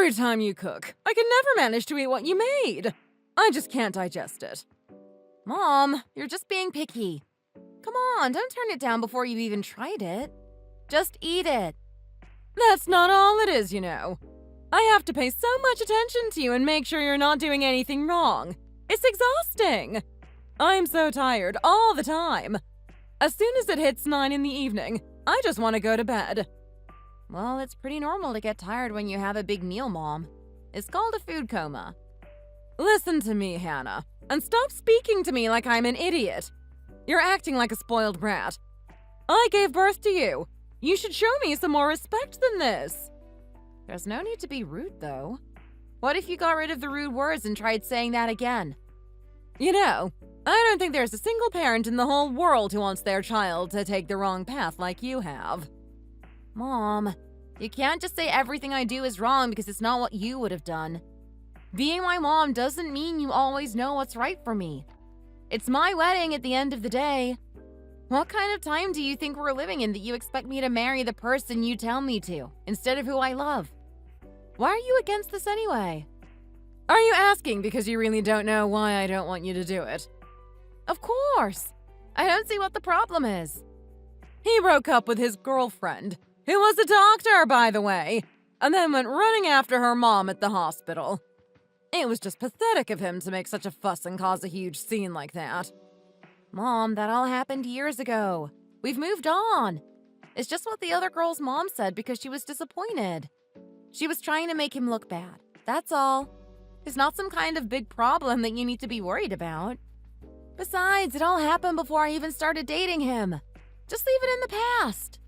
Every time you cook, I can never manage to eat what you made. I just can't digest it. Mom, you're just being picky. Come on, don't turn it down before you've even tried it. Just eat it. That's not all it is, you know. I have to pay so much attention to you and make sure you're not doing anything wrong. It's exhausting. I'm so tired all the time. As soon as it hits 9 in the evening, I just want to go to bed. Well, it's pretty normal to get tired when you have a big meal, Mom. It's called a food coma. Listen to me, Hannah, and stop speaking to me like I'm an idiot. You're acting like a spoiled brat. I gave birth to you. You should show me some more respect than this. There's no need to be rude, though. What if you got rid of the rude words and tried saying that again? You know, I don't think there's a single parent in the whole world who wants their child to take the wrong path like you have. Mom, you can't just say everything I do is wrong because it's not what you would have done. Being my mom doesn't mean you always know what's right for me. It's my wedding at the end of the day. What kind of time do you think we're living in that you expect me to marry the person you tell me to, instead of who I love? Why are you against this anyway? Are you asking because you really don't know why I don't want you to do it? Of course. I don't see what the problem is. He broke up with his girlfriend, who was a doctor, by the way, and then went running after her mom at the hospital. It was just pathetic of him to make such a fuss and cause a huge scene like that. Mom, that all happened years ago. We've moved on. It's just what the other girl's mom said because she was disappointed. She was trying to make him look bad. That's all. It's not some kind of big problem that you need to be worried about. Besides, it all happened before I even started dating him. Just leave it in the past.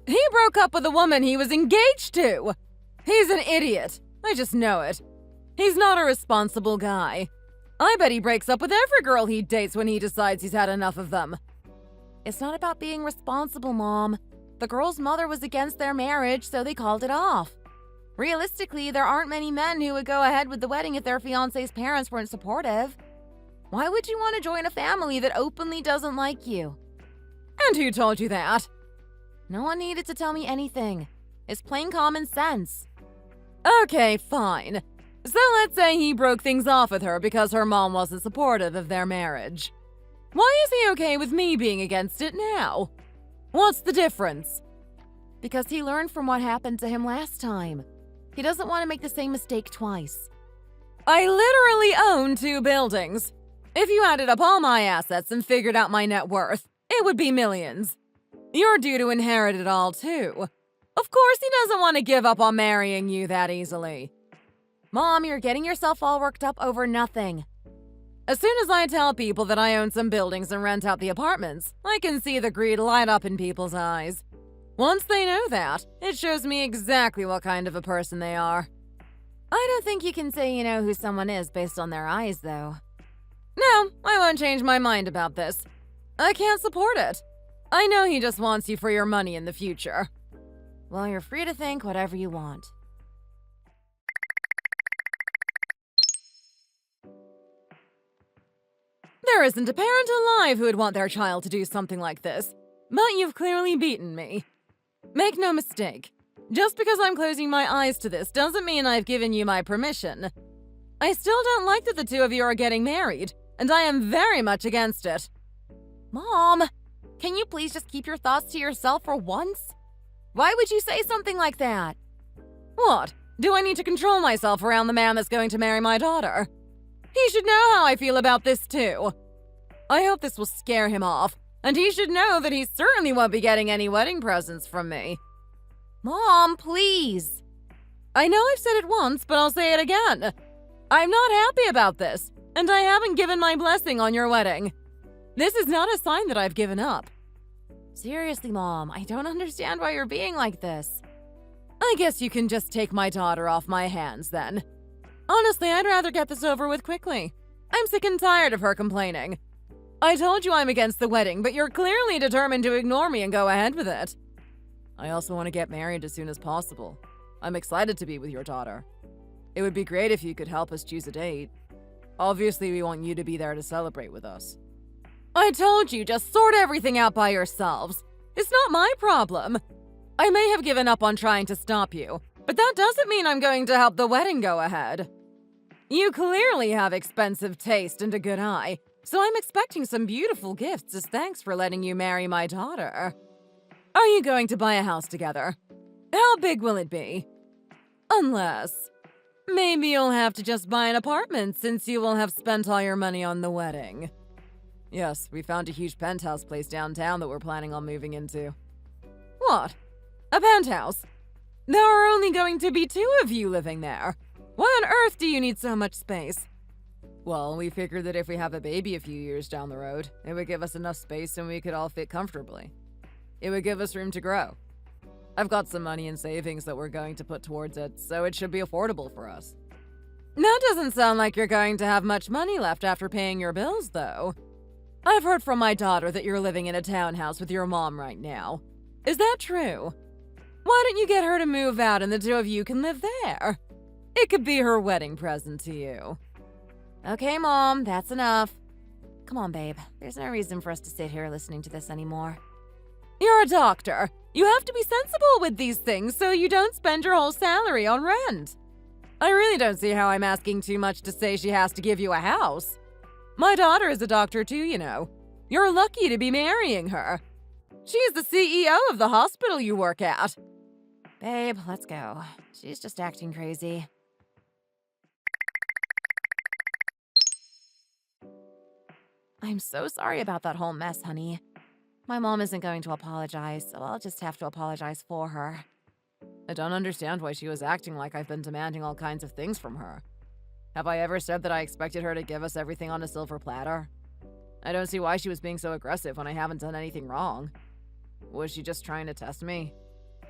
He broke up with a woman he was engaged to. He's an idiot. I just know it. He's not a responsible guy. I bet he breaks up with every girl he dates when he decides he's had enough of them. It's not about being responsible, Mom. The girl's mother was against their marriage, so they called it off. Realistically, there aren't many men who would go ahead with the wedding if their fiancé's parents weren't supportive. Why would you want to join a family that openly doesn't like you? And who told you that? No one needed to tell me anything. It's plain common sense. Okay, fine. So let's say he broke things off with her because her mom wasn't supportive of their marriage. Why is he okay with me being against it now? What's the difference? Because he learned from what happened to him last time. He doesn't want to make the same mistake twice. I literally own 2 buildings. If you added up all my assets and figured out my net worth, it would be millions. You're due to inherit it all, too. Of course he doesn't want to give up on marrying you that easily. Mom, you're getting yourself all worked up over nothing. As soon as I tell people that I own some buildings and rent out the apartments, I can see the greed light up in people's eyes. Once they know that, it shows me exactly what kind of a person they are. I don't think you can say you know who someone is based on their eyes, though. No, I won't change my mind about this. I can't support it. I know he just wants you for your money in the future. Well, you're free to think whatever you want. There isn't a parent alive who would want their child to do something like this, but you've clearly beaten me. Make no mistake, just because I'm closing my eyes to this doesn't mean I've given you my permission. I still don't like that the 2 of you are getting married, and I am very much against it. Mom, can you please just keep your thoughts to yourself for once? Why would you say something like that? What? Do I need to control myself around the man that's going to marry my daughter? He should know how I feel about this, too. I hope this will scare him off, and he should know that he certainly won't be getting any wedding presents from me. Mom, please. I know I've said it once, but I'll say it again. I'm not happy about this, and I haven't given my blessing on your wedding. This is not a sign that I've given up. Seriously, Mom, I don't understand why you're being like this. I guess you can just take my daughter off my hands, then. Honestly, I'd rather get this over with quickly. I'm sick and tired of her complaining. I told you I'm against the wedding, but you're clearly determined to ignore me and go ahead with it. I also want to get married as soon as possible. I'm excited to be with your daughter. It would be great if you could help us choose a date. Obviously, we want you to be there to celebrate with us. I told you, just sort everything out by yourselves. It's not my problem. I may have given up on trying to stop you, But that doesn't mean I'm going to help the wedding go ahead. You clearly have expensive taste and a good eye, so I'm expecting some beautiful gifts as thanks for letting you marry my daughter. Are you going to buy a house together? How big will it be? Unless, maybe you'll have to just buy an apartment since you will have spent all your money on the wedding. Yes, we found a huge penthouse place downtown that we're planning on moving into. What? A penthouse? There are only going to be 2 of you living there. Why on earth do you need so much space? Well, we figured that if we have a baby a few years down the road, it would give us enough space and we could all fit comfortably. It would give us room to grow. I've got some money in savings that we're going to put towards it, so it should be affordable for us. That doesn't sound like you're going to have much money left after paying your bills, though. I've heard from my daughter that you're living in a townhouse with your mom right now. Is that true? Why don't you get her to move out and the 2 of you can live there? It could be her wedding present to you. Okay, Mom, that's enough. Come on, babe. There's no reason for us to sit here listening to this anymore. You're a doctor. You have to be sensible with these things so you don't spend your whole salary on rent. I really don't see how I'm asking too much to say she has to give you a house. My daughter is a doctor too, you know. You're lucky to be marrying her. She's the CEO of the hospital you work at. Babe, let's go. She's just acting crazy. I'm so sorry about that whole mess, honey. My mom isn't going to apologize, so I'll just have to apologize for her. I don't understand why she was acting like I've been demanding all kinds of things from her. Have I ever said that I expected her to give us everything on a silver platter? I don't see why she was being so aggressive when I haven't done anything wrong. Was she just trying to test me?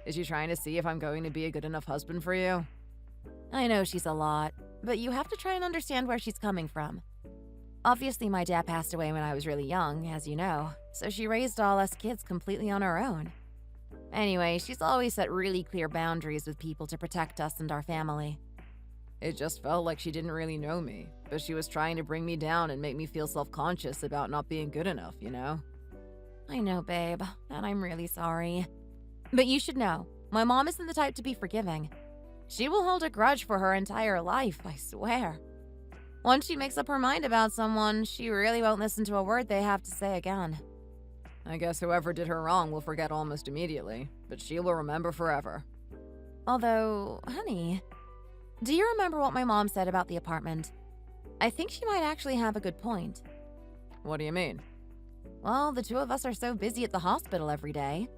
Is she trying to see if I'm going to be a good enough husband for you? I know she's a lot, but you have to try and understand where she's coming from. Obviously, my dad passed away when I was really young, as you know, so she raised all us kids completely on her own. Anyway, she's always set really clear boundaries with people to protect us and our family. It just felt like she didn't really know me, but she was trying to bring me down and make me feel self-conscious about not being good enough, you know? I know, babe, and I'm really sorry. But you should know, my mom isn't the type to be forgiving. She will hold a grudge for her entire life, I swear. Once she makes up her mind about someone, she really won't listen to a word they have to say again. I guess whoever did her wrong will forget almost immediately, but she will remember forever. Although, honey, do you remember what my mom said about the apartment? I think she might actually have a good point. What do you mean? Well, the 2 of us are so busy at the hospital every day.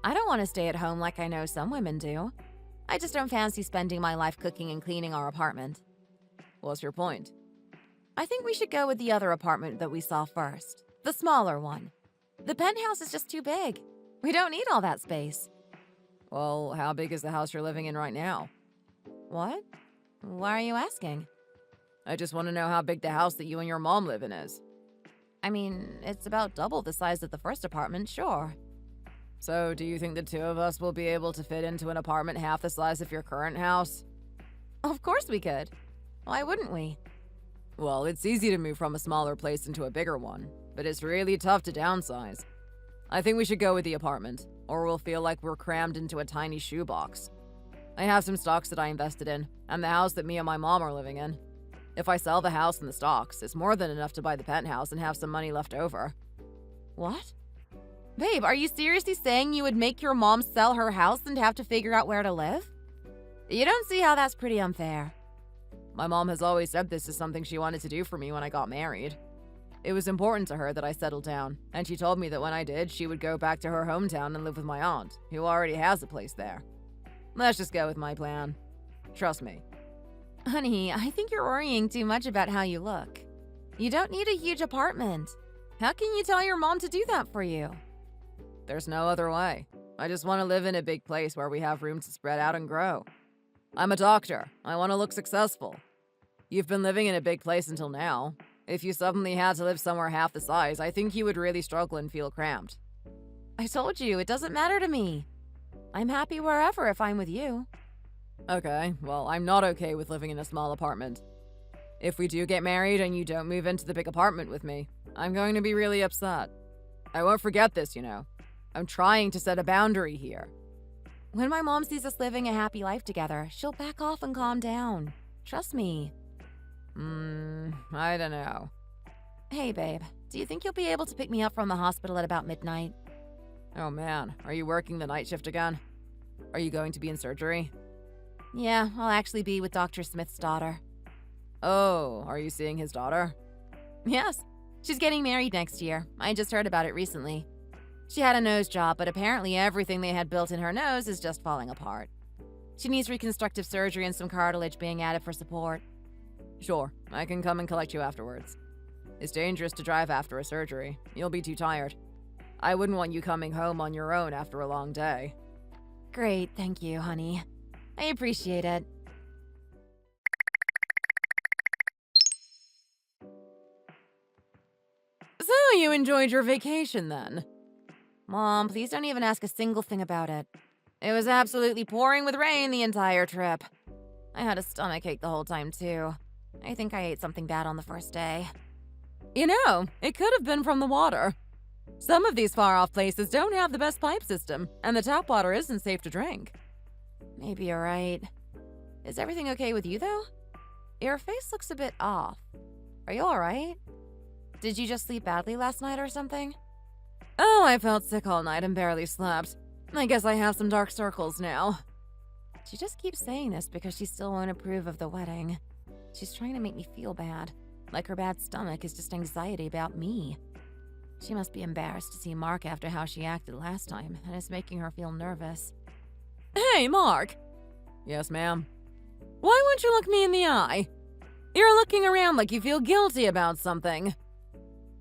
I don't want to stay at home like I know some women do. I just don't fancy spending my life cooking and cleaning our apartment. What's your point? I think we should go with the other apartment that we saw first. The smaller one. The penthouse is just too big. We don't need all that space. Well, how big is the house you're living in right now? What? Why are you asking? I just want to know how big the house that you and your mom live in is. I mean, it's about double the size of the first apartment, sure. So, do you think the 2 of us will be able to fit into an apartment half the size of your current house? Of course we could. Why wouldn't we? Well, it's easy to move from a smaller place into a bigger one, but it's really tough to downsize. I think we should go with the apartment, or we'll feel like we're crammed into a tiny shoebox. I have some stocks that I invested in, and the house that me and my mom are living in. If I sell the house and the stocks, it's more than enough to buy the penthouse and have some money left over. What? Babe, are you seriously saying you would make your mom sell her house and have to figure out where to live? You don't see how that's pretty unfair. My mom has always said this is something she wanted to do for me when I got married. It was important to her that I settle down, and she told me that when I did, she would go back to her hometown and live with my aunt, who already has a place there. Let's just go with my plan. Trust me. Honey, I think you're worrying too much about how you look. You don't need a huge apartment. How can you tell your mom to do that for you? There's no other way. I just want to live in a big place where we have room to spread out and grow. I'm a doctor. I want to look successful. You've been living in a big place until now. If you suddenly had to live somewhere half the size, I think you would really struggle and feel cramped. I told you, it doesn't matter to me. I'm happy wherever if I'm with you. Okay, well, I'm not okay with living in a small apartment. If we do get married and you don't move into the big apartment with me, I'm going to be really upset. I won't forget this, you know. I'm trying to set a boundary here. When my mom sees us living a happy life together, she'll back off and calm down. Trust me. I don't know. Hey, babe, do you think you'll be able to pick me up from the hospital at about midnight? Oh man, are you working the night shift again? Are you going to be in surgery? Yeah, I'll actually be with Dr. Smith's daughter. Oh, are you seeing his daughter? Yes, she's getting married next year. I just heard about it recently. She had a nose job, but apparently everything they had built in her nose is just falling apart. She needs reconstructive surgery and some cartilage being added for support. Sure, I can come and collect you afterwards. It's dangerous to drive after a surgery. You'll be too tired. I wouldn't want you coming home on your own after a long day. Great, thank you, honey. I appreciate it. So you enjoyed your vacation then? Mom, please don't even ask a single thing about it. It was absolutely pouring with rain the entire trip. I had a stomachache the whole time, too. I think I ate something bad on the first day. You know, it could have been from the water. Some of these far-off places don't have the best pipe system, and the tap water isn't safe to drink. Maybe you're right. Is everything okay with you, though? Your face looks a bit off. Are you alright? Did you just sleep badly last night or something? Oh, I felt sick all night and barely slept. I guess I have some dark circles now. She just keeps saying this because she still won't approve of the wedding. She's trying to make me feel bad. Like her bad stomach is just anxiety about me. She must be embarrassed to see Mark after how she acted last time, and it's making her feel nervous. Hey, Mark! Yes, ma'am? Why won't you look me in the eye? You're looking around like you feel guilty about something.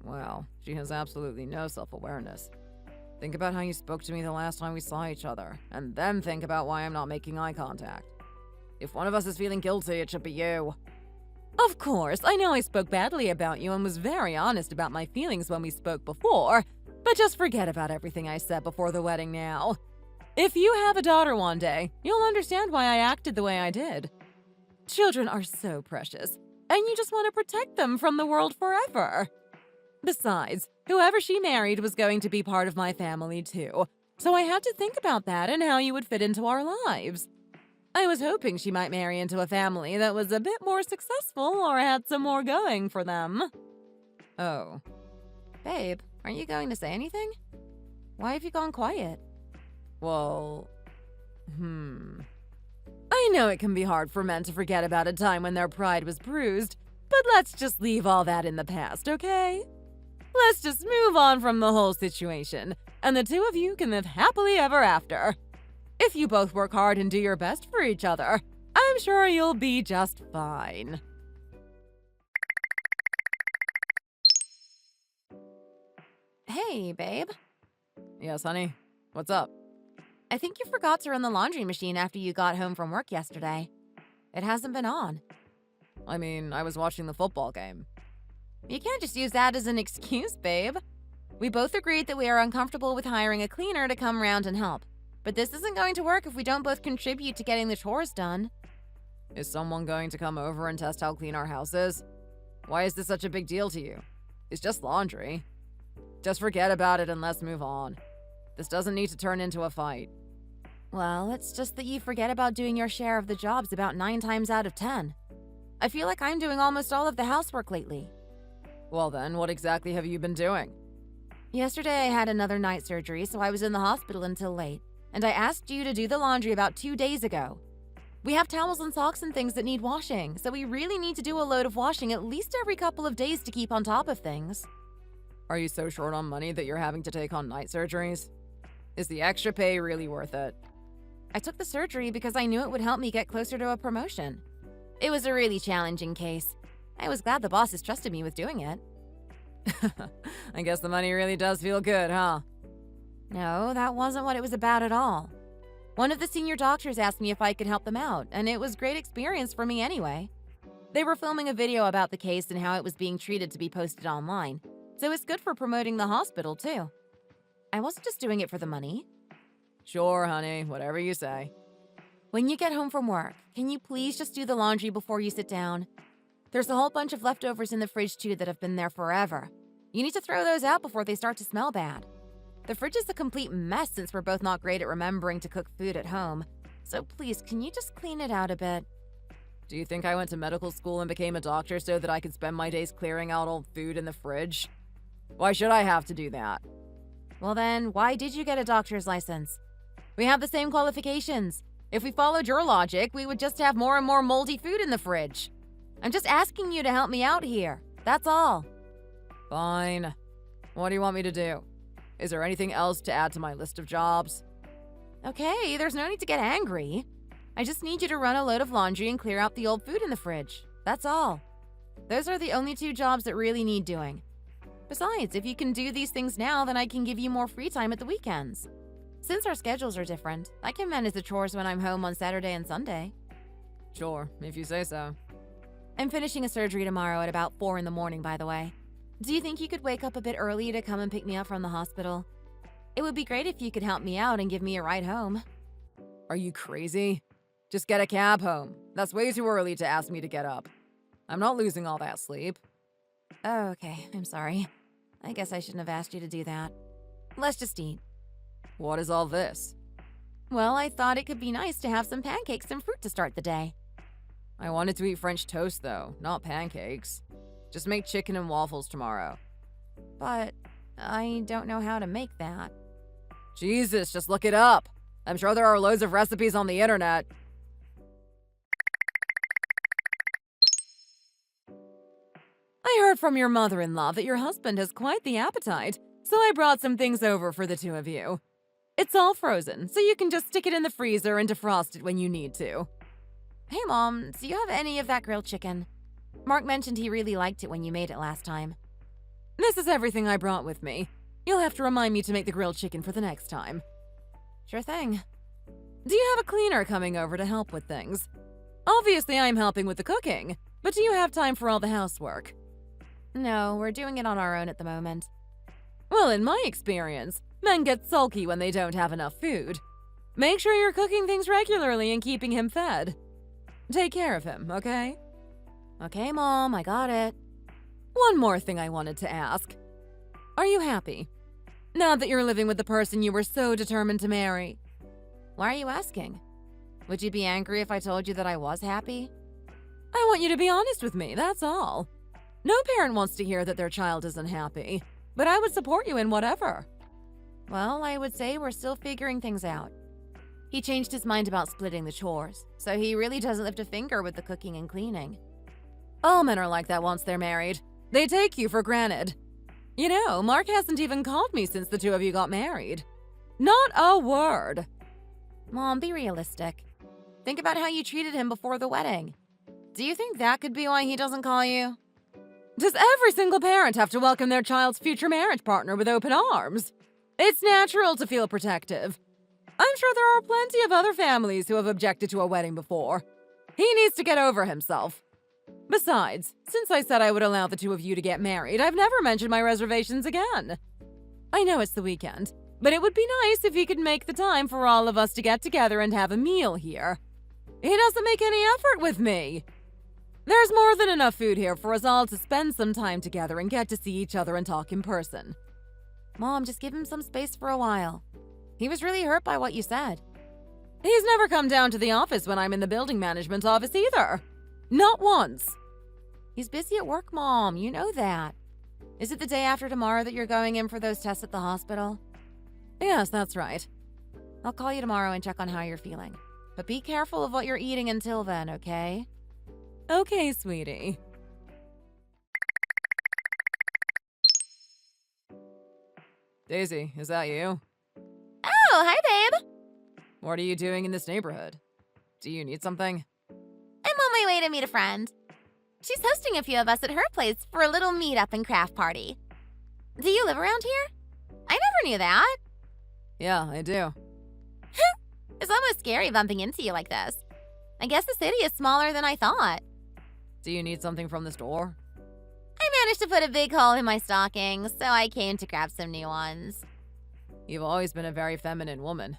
Well, she has absolutely no self-awareness. Think about how you spoke to me the last time we saw each other, and then think about why I'm not making eye contact. If one of us is feeling guilty, it should be you. Of course, I know I spoke badly about you and was very honest about my feelings when we spoke before, but just forget about everything I said before the wedding now. If you have a daughter one day, you'll understand why I acted the way I did. Children are so precious, and you just want to protect them from the world forever. Besides, whoever she married was going to be part of my family too, so I had to think about that and how you would fit into our lives. I was hoping she might marry into a family that was a bit more successful or had some more going for them. Oh. Babe, aren't you going to say anything? Why have you gone quiet? Well, I know it can be hard for men to forget about a time when their pride was bruised, but let's just leave all that in the past, okay? Let's just move on from the whole situation, and the two of you can live happily ever after. If you both work hard and do your best for each other, I'm sure you'll be just fine. Hey, babe. Yes, honey? What's up? I think you forgot to run the laundry machine after you got home from work yesterday. It hasn't been on. I mean, I was watching the football game. You can't just use that as an excuse, babe. We both agreed that we are uncomfortable with hiring a cleaner to come around and help. But this isn't going to work if we don't both contribute to getting the chores done. Is someone going to come over and test how clean our house is? Why is this such a big deal to you? It's just laundry. Just forget about it and let's move on. This doesn't need to turn into a fight. Well, it's just that you forget about doing your share of the jobs about 9 times out of 10. I feel like I'm doing almost all of the housework lately. Well then, what exactly have you been doing? Yesterday I had another night surgery, so I was in the hospital until late. And I asked you to do the laundry about 2 days ago. We have towels and socks and things that need washing, so we really need to do a load of washing at least every couple of days to keep on top of things. Are you so short on money that you're having to take on night surgeries? Is the extra pay really worth it? I took the surgery because I knew it would help me get closer to a promotion. It was a really challenging case. I was glad the bosses trusted me with doing it. I guess the money really does feel good, huh? No, that wasn't what it was about at all. One of the senior doctors asked me if I could help them out, and it was great experience for me anyway. They were filming a video about the case and how it was being treated to be posted online, so it's good for promoting the hospital too. I wasn't just doing it for the money. Sure, honey, whatever you say. When you get home from work, can you please just do the laundry before you sit down? There's a whole bunch of leftovers in the fridge too that have been there forever. You need to throw those out before they start to smell bad. The fridge is a complete mess since we're both not great at remembering to cook food at home. So please, can you just clean it out a bit? Do you think I went to medical school and became a doctor so that I could spend my days clearing out old food in the fridge? Why should I have to do that? Well then, why did you get a doctor's license? We have the same qualifications. If we followed your logic, we would just have more and more moldy food in the fridge. I'm just asking you to help me out here. That's all. Fine. What do you want me to do? Is there anything else to add to my list of jobs? Okay, there's no need to get angry. I just need you to run a load of laundry and clear out the old food in the fridge. That's all. Those are the only 2 jobs that really need doing. Besides, if you can do these things now, then I can give you more free time at the weekends. Since our schedules are different, I can manage the chores when I'm home on Saturday and Sunday. Sure, if you say so. I'm finishing a surgery tomorrow at about 4 in the morning, by the way. Do you think you could wake up a bit early to come and pick me up from the hospital? It would be great if you could help me out and give me a ride home. Are you crazy? Just get a cab home. That's way too early to ask me to get up. I'm not losing all that sleep. Oh, okay. I'm sorry. I guess I shouldn't have asked you to do that. Let's just eat. What is all this? Well, I thought it could be nice to have some pancakes and fruit to start the day. I wanted to eat French toast, though, not pancakes. Just make chicken and waffles tomorrow. But I don't know how to make that. Jesus, just look it up. I'm sure there are loads of recipes on the internet. I heard from your mother-in-law that your husband has quite the appetite, so I brought some things over for the 2 of you. It's all frozen, so you can just stick it in the freezer and defrost it when you need to. Hey, Mom, do you have any of that grilled chicken? Mark mentioned he really liked it when you made it last time. This is everything I brought with me. You'll have to remind me to make the grilled chicken for the next time. Sure thing. Do you have a cleaner coming over to help with things? Obviously, I'm helping with the cooking, but do you have time for all the housework? No, we're doing it on our own at the moment. Well, in my experience, men get sulky when they don't have enough food. Make sure you're cooking things regularly and keeping him fed. Take care of him, okay? Okay, Mom, I got it. One more thing I wanted to ask. Are you happy? Now that you're living with the person you were so determined to marry. Why are you asking? Would you be angry if I told you that I was happy? I want you to be honest with me, that's all. No parent wants to hear that their child isn't happy, but I would support you in whatever. Well, I would say we're still figuring things out. He changed his mind about splitting the chores, so he really doesn't lift a finger with the cooking and cleaning. All men are like that once they're married. They take you for granted. You know, Mark hasn't even called me since the 2 of you got married. Not a word. Mom, be realistic. Think about how you treated him before the wedding. Do you think that could be why he doesn't call you? Does every single parent have to welcome their child's future marriage partner with open arms? It's natural to feel protective. I'm sure there are plenty of other families who have objected to a wedding before. He needs to get over himself. Besides, since I said I would allow the 2 of you to get married, I've never mentioned my reservations again. I know it's the weekend, but it would be nice if he could make the time for all of us to get together and have a meal here. He doesn't make any effort with me. There's more than enough food here for us all to spend some time together and get to see each other and talk in person. Mom, just give him some space for a while. He was really hurt by what you said. He's never come down to the office when I'm in the building management office either. Not once. He's busy at work, Mom. You know that. Is it the day after tomorrow that you're going in for those tests at the hospital? Yes, that's right. I'll call you tomorrow and check on how you're feeling. But be careful of what you're eating until then, okay? Okay, sweetie. Daisy, is that you? Oh, hi, babe. What are you doing in this neighborhood? Do you need something? I'm on my way to meet a friend. She's hosting a few of us at her place for a little meet-up and craft party. Do you live around here? I never knew that. Yeah, I do. It's almost scary bumping into you like this. I guess the city is smaller than I thought. Do you need something from the store? I managed to put a big hole in my stocking, so I came to grab some new ones. You've always been a very feminine woman.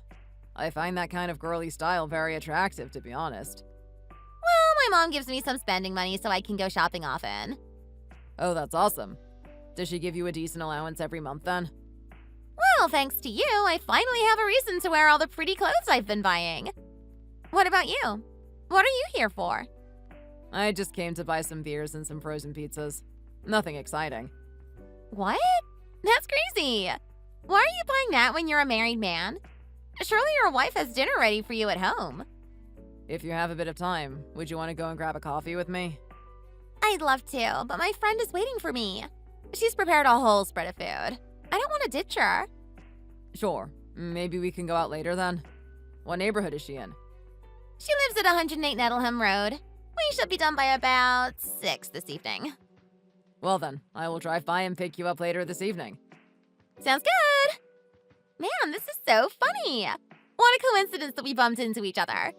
I find that kind of girly style very attractive, to be honest. Well, my mom gives me some spending money so I can go shopping often. Oh, that's awesome. Does she give you a decent allowance every month then? Well, thanks to you, I finally have a reason to wear all the pretty clothes I've been buying. What about you? What are you here for? I just came to buy some beers and some frozen pizzas. Nothing exciting. What? That's crazy. Why are you buying that when you're a married man? Surely your wife has dinner ready for you at home. If you have a bit of time, would you want to go and grab a coffee with me? I'd love to, but my friend is waiting for me. She's prepared a whole spread of food. I don't want to ditch her. Sure. Maybe we can go out later then. What neighborhood is she in? She lives at 108 Nettleham Road. We should be done by about 6 this evening. Well then, I will drive by and pick you up later this evening. Sounds good. Man, this is so funny. What a coincidence that we bumped into each other.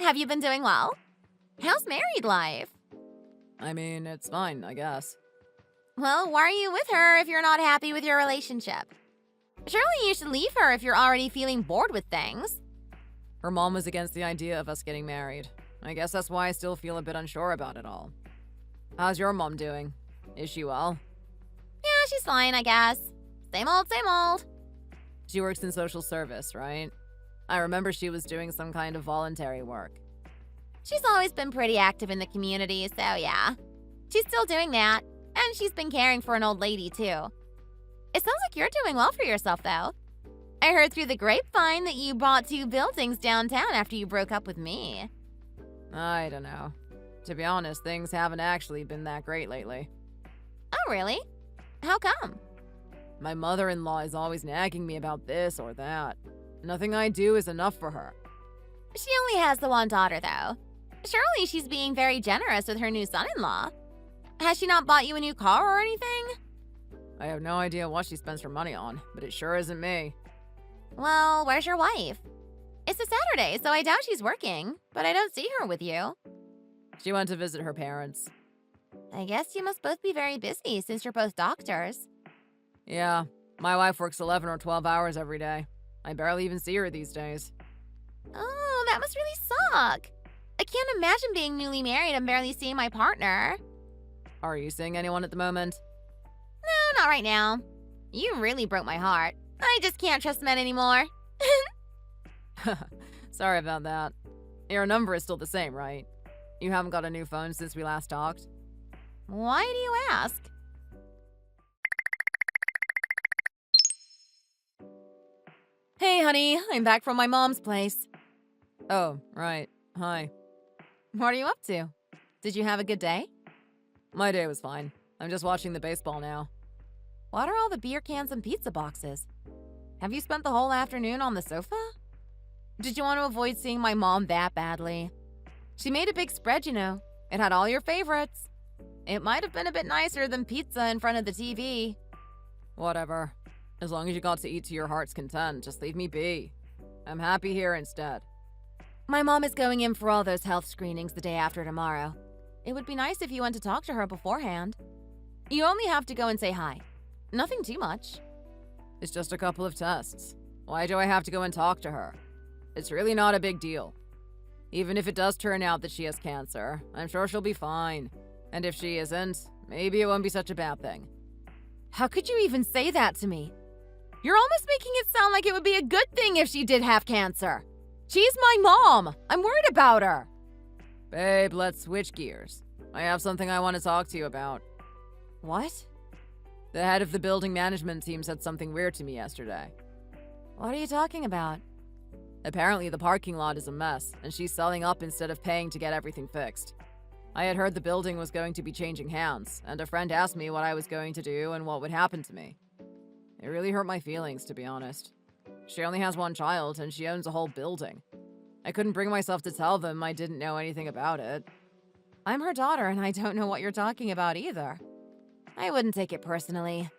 Have you been doing well? How's married life? I mean, it's fine, I guess. Well, why are you with her if you're not happy with your relationship? Surely you should leave her if you're already feeling bored with things. Her mom was against the idea of us getting married. I guess that's why I still feel a bit unsure about it all. How's your mom doing? Is she well? Yeah, she's fine, I guess. Same old, same old. She works in social service, right? I remember she was doing some kind of voluntary work. She's always been pretty active in the community, so yeah. She's still doing that, and she's been caring for an old lady, too. It sounds like you're doing well for yourself, though. I heard through the grapevine that you bought 2 buildings downtown after you broke up with me. I don't know. To be honest, things haven't actually been that great lately. Oh, really? How come? My mother-in-law is always nagging me about this or that. Nothing I do is enough for her. She only has the one daughter, though. Surely she's being very generous with her new son-in-law. Has she not bought you a new car or anything? I have no idea what she spends her money on, but it sure isn't me. Well, where's your wife? It's a Saturday, so I doubt she's working, but I don't see her with you. She went to visit her parents. I guess you must both be very busy since you're both doctors. Yeah, my wife works 11 or 12 hours every day. I barely even see her these days. Oh, that must really suck. I can't imagine being newly married and barely seeing my partner. Are you seeing anyone at the moment? No, not right now. You really broke my heart. I just can't trust men anymore. Sorry about that. Your number is still the same, right? You haven't got a new phone since we last talked? Why do you ask? Hey, honey, I'm back from my mom's place. Oh, right. Hi. What are you up to? Did you have a good day? My day was fine. I'm just watching the baseball now. What are all the beer cans and pizza boxes? Have you spent the whole afternoon on the sofa? Did you want to avoid seeing my mom that badly? She made a big spread, you know. It had all your favorites. It might have been a bit nicer than pizza in front of the TV. Whatever. As long as you got to eat to your heart's content, just leave me be. I'm happy here instead. My mom is going in for all those health screenings the day after tomorrow. It would be nice if you went to talk to her beforehand. You only have to go and say hi. Nothing too much. It's just a couple of tests. Why do I have to go and talk to her? It's really not a big deal. Even if it does turn out that she has cancer, I'm sure she'll be fine. And if she isn't, maybe it won't be such a bad thing. How could you even say that to me? You're almost making it sound like it would be a good thing if she did have cancer. She's my mom. I'm worried about her. Babe, let's switch gears. I have something I want to talk to you about. What? The head of the building management team said something weird to me yesterday. What are you talking about? Apparently the parking lot is a mess, and she's selling up instead of paying to get everything fixed. I had heard the building was going to be changing hands, and a friend asked me what I was going to do and what would happen to me. It really hurt my feelings, to be honest. She only has one child, and she owns a whole building. I couldn't bring myself to tell them I didn't know anything about it. I'm her daughter, and I don't know what you're talking about either. I wouldn't take it personally.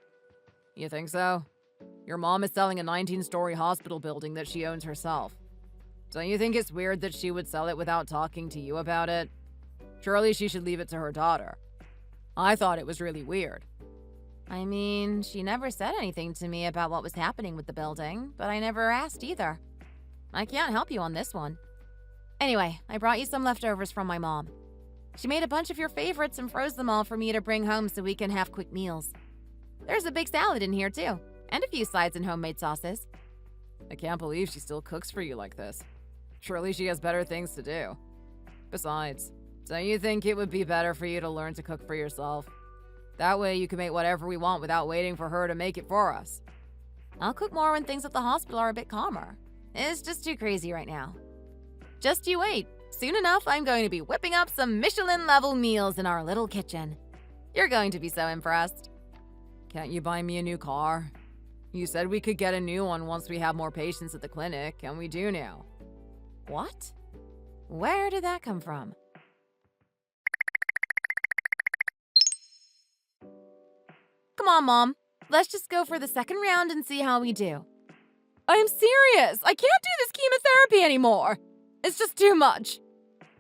You think so? Your mom is selling a 19-story hospital building that she owns herself. Don't you think it's weird that she would sell it without talking to you about it? Surely she should leave it to her daughter. I thought it was really weird. I mean, she never said anything to me about what was happening with the building, but I never asked either. I can't help you on this one. Anyway, I brought you some leftovers from my mom. She made a bunch of your favorites and froze them all for me to bring home so we can have quick meals. There's a big salad in here too, And a few sides and homemade sauces. I can't believe she still cooks for you like this. Surely she has better things to do. Besides, don't you think it would be better for you to learn to cook for yourself? That way you can make whatever we want without waiting for her to make it for us. I'll cook more when things at the hospital are a bit calmer. It's just too crazy right now. Just you wait. Soon enough, I'm going to be whipping up some Michelin-level meals in our little kitchen. You're going to be so impressed. Can't you buy me a new car? You said we could get a new one once we have more patients at the clinic, and we do now. What? Where did that come from? Come on, Mom. Let's just go for the second round and see how we do. I'm serious! I can't do this chemotherapy anymore! It's just too much.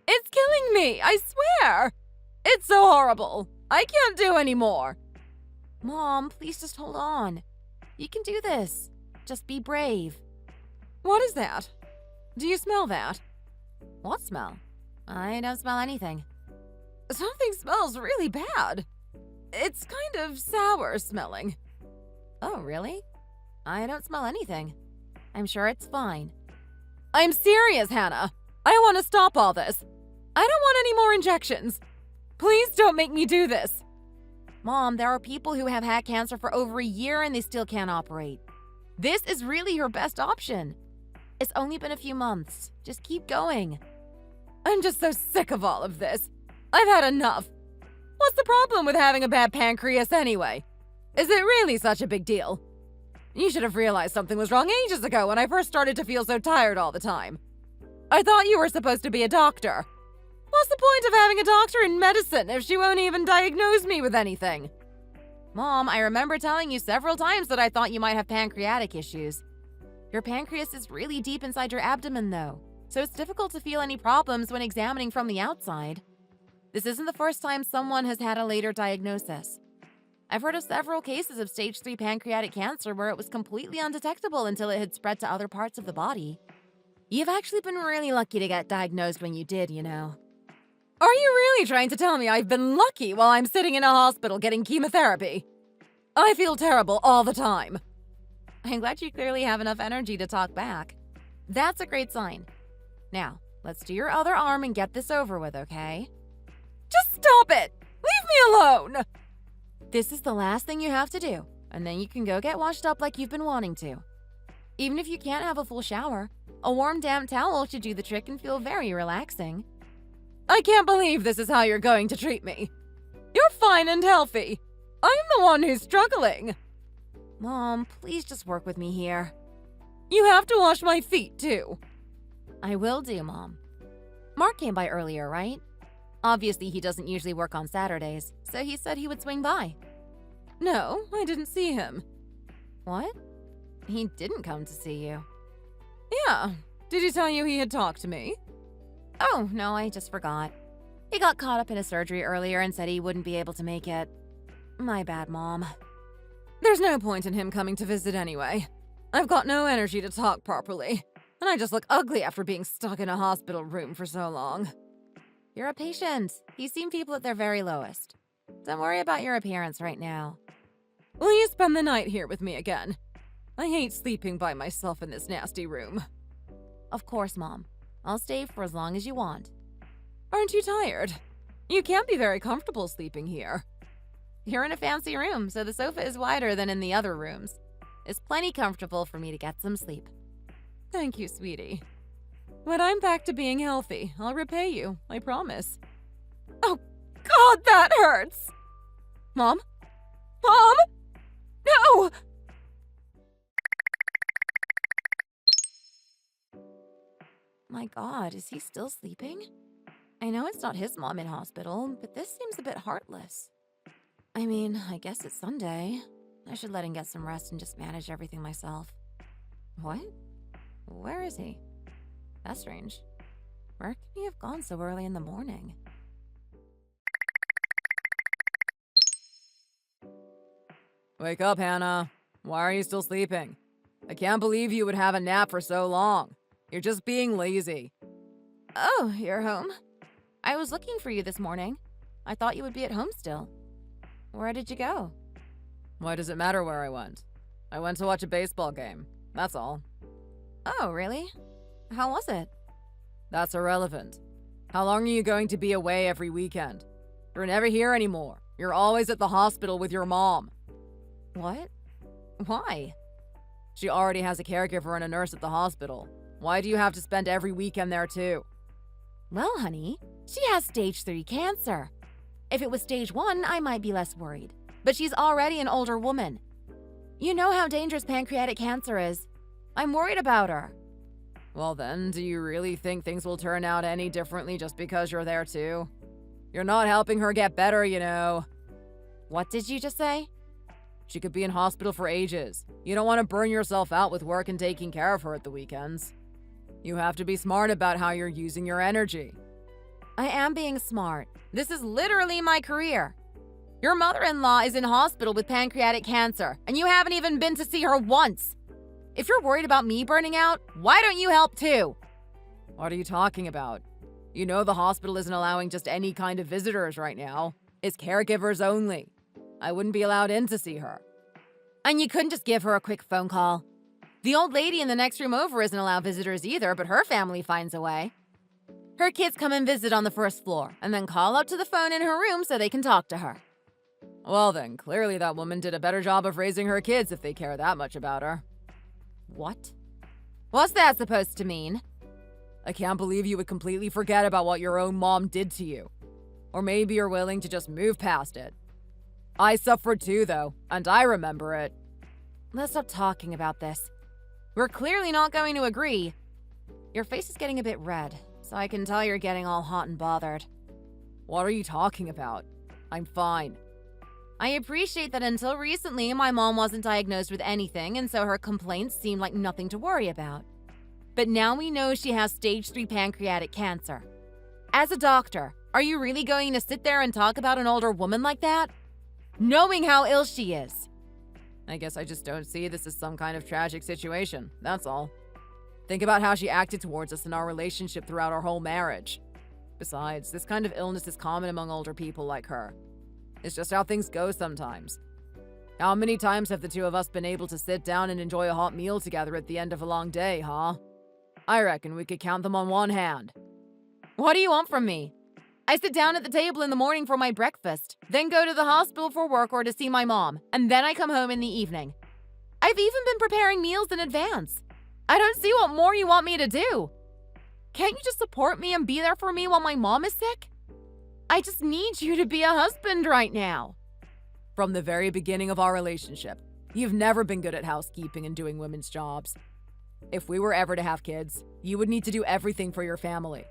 It's killing me, I swear! It's so horrible. I can't do anymore. Mom, please just hold on. You can do this. Just be brave. What is that? Do you smell that? What smell? I don't smell anything. Something smells really bad. It's kind of sour smelling. Oh, really? I don't smell anything. I'm sure it's fine. I'm serious, Hannah. I want to stop all this. I don't want any more injections. Please don't make me do this. Mom, there are people who have had cancer for over a year and they still can't operate. This is really your best option. It's only been a few months. Just keep going. I'm just so sick of all of this. I've had enough. What's the problem with having a bad pancreas anyway? Is it really such a big deal? You should have realized something was wrong ages ago when I first started to feel so tired all the time. I thought you were supposed to be a doctor. What's the point of having a doctor in medicine if she won't even diagnose me with anything? Mom, I remember telling you several times that I thought you might have pancreatic issues. Your pancreas is really deep inside your abdomen, though, so it's difficult to feel any problems when examining from the outside. This isn't the first time someone has had a later diagnosis. I've heard of several cases of stage 3 pancreatic cancer where it was completely undetectable until it had spread to other parts of the body. You've actually been really lucky to get diagnosed when you did, you know. Are you really trying to tell me I've been lucky while I'm sitting in a hospital getting chemotherapy? I feel terrible all the time. I'm glad you clearly have enough energy to talk back. That's a great sign. Now, let's do your other arm and get this over with, okay? Just stop it! Leave me alone! This is the last thing you have to do, and then you can go get washed up like you've been wanting to. Even if you can't have a full shower, a warm damp towel should do the trick and feel very relaxing. I can't believe this is how you're going to treat me. You're fine and healthy. I'm the one who's struggling. Mom, please just work with me here. You have to wash my feet, too. I will do, Mom. Mark came by earlier, right? Obviously, he doesn't usually work on Saturdays, so he said he would swing by. No, I didn't see him. What? He didn't come to see you. Yeah. Did he tell you he had talked to me? Oh, no, I just forgot. He got caught up in a surgery earlier and said he wouldn't be able to make it. My bad, Mom. There's no point in him coming to visit anyway. I've got no energy to talk properly, and I just look ugly after being stuck in a hospital room for so long. You're a patient. You've seen people at their very lowest. Don't worry about your appearance right now. Will you spend the night here with me again? I hate sleeping by myself in this nasty room. Of course, Mom. I'll stay for as long as you want. Aren't you tired? You can't be very comfortable sleeping here. You're in a fancy room, so the sofa is wider than in the other rooms. It's plenty comfortable for me to get some sleep. Thank you, sweetie. When I'm back to being healthy, I'll repay you, I promise. Oh, God, that hurts! Mom? Mom? No! My God, is he still sleeping? I know it's not his mom in hospital, but this seems a bit heartless. I mean, I guess it's Sunday. I should let him get some rest and just manage everything myself. What? Where is he? That's strange. Where can he have gone so early in the morning? Wake up, Hannah. Why are you still sleeping? I can't believe you would have a nap for so long. You're just being lazy. Oh, you're home? I was looking for you this morning. I thought you would be at home still. Where did you go? Why does it matter where I went? I went to watch a baseball game. That's all. Oh, really? How was it? That's irrelevant. How long are you going to be away every weekend? You're never here anymore. You're always at the hospital with your mom. What? Why? She already has a caregiver and a nurse at the hospital. Why do you have to spend every weekend there too? Well, honey, she has stage 3 cancer. If it was stage 1, I might be less worried. But she's already an older woman. You know how dangerous pancreatic cancer is. I'm worried about her. Well then, do you really think things will turn out any differently just because you're there too? You're not helping her get better, you know. What did you just say? She could be in hospital for ages. You don't want to burn yourself out with work and taking care of her at the weekends. You have to be smart about how you're using your energy. I am being smart. This is literally my career. Your mother-in-law is in hospital with pancreatic cancer, and you haven't even been to see her once. If you're worried about me burning out, why don't you help too? What are you talking about? You know the hospital isn't allowing just any kind of visitors right now. It's caregivers only. I wouldn't be allowed in to see her. And you couldn't just give her a quick phone call. The old lady in the next room over isn't allowed visitors either, but her family finds a way. Her kids come and visit on the first floor, and then call up to the phone in her room so they can talk to her. Well then, clearly that woman did a better job of raising her kids if they care that much about her. What? What's that supposed to mean? I can't believe you would completely forget about what your own mom did to you. Or maybe you're willing to just move past it. I suffered too, though, and I remember it. Let's stop talking about this. We're clearly not going to agree. Your face is getting a bit red, so I can tell you're getting all hot and bothered. What are you talking about? I'm fine. I appreciate that until recently, my mom wasn't diagnosed with anything, and so her complaints seemed like nothing to worry about. But now we know she has stage 3 pancreatic cancer. As a doctor, are you really going to sit there and talk about an older woman like that? Knowing how ill she is. I guess I just don't see this as some kind of tragic situation, that's all. Think about how she acted towards us in our relationship throughout our whole marriage. Besides, this kind of illness is common among older people like her. It's just how things go sometimes. How many times have the two of us been able to sit down and enjoy a hot meal together at the end of a long day, huh? I reckon we could count them on one hand. What do you want from me? I sit down at the table in the morning for my breakfast, then go to the hospital for work or to see my mom, and then I come home in the evening. I've even been preparing meals in advance. I don't see what more you want me to do. Can't you just support me and be there for me while my mom is sick? I just need you to be a husband right now. From the very beginning of our relationship, you've never been good at housekeeping and doing women's jobs. If we were ever to have kids, you would need to do everything for your family.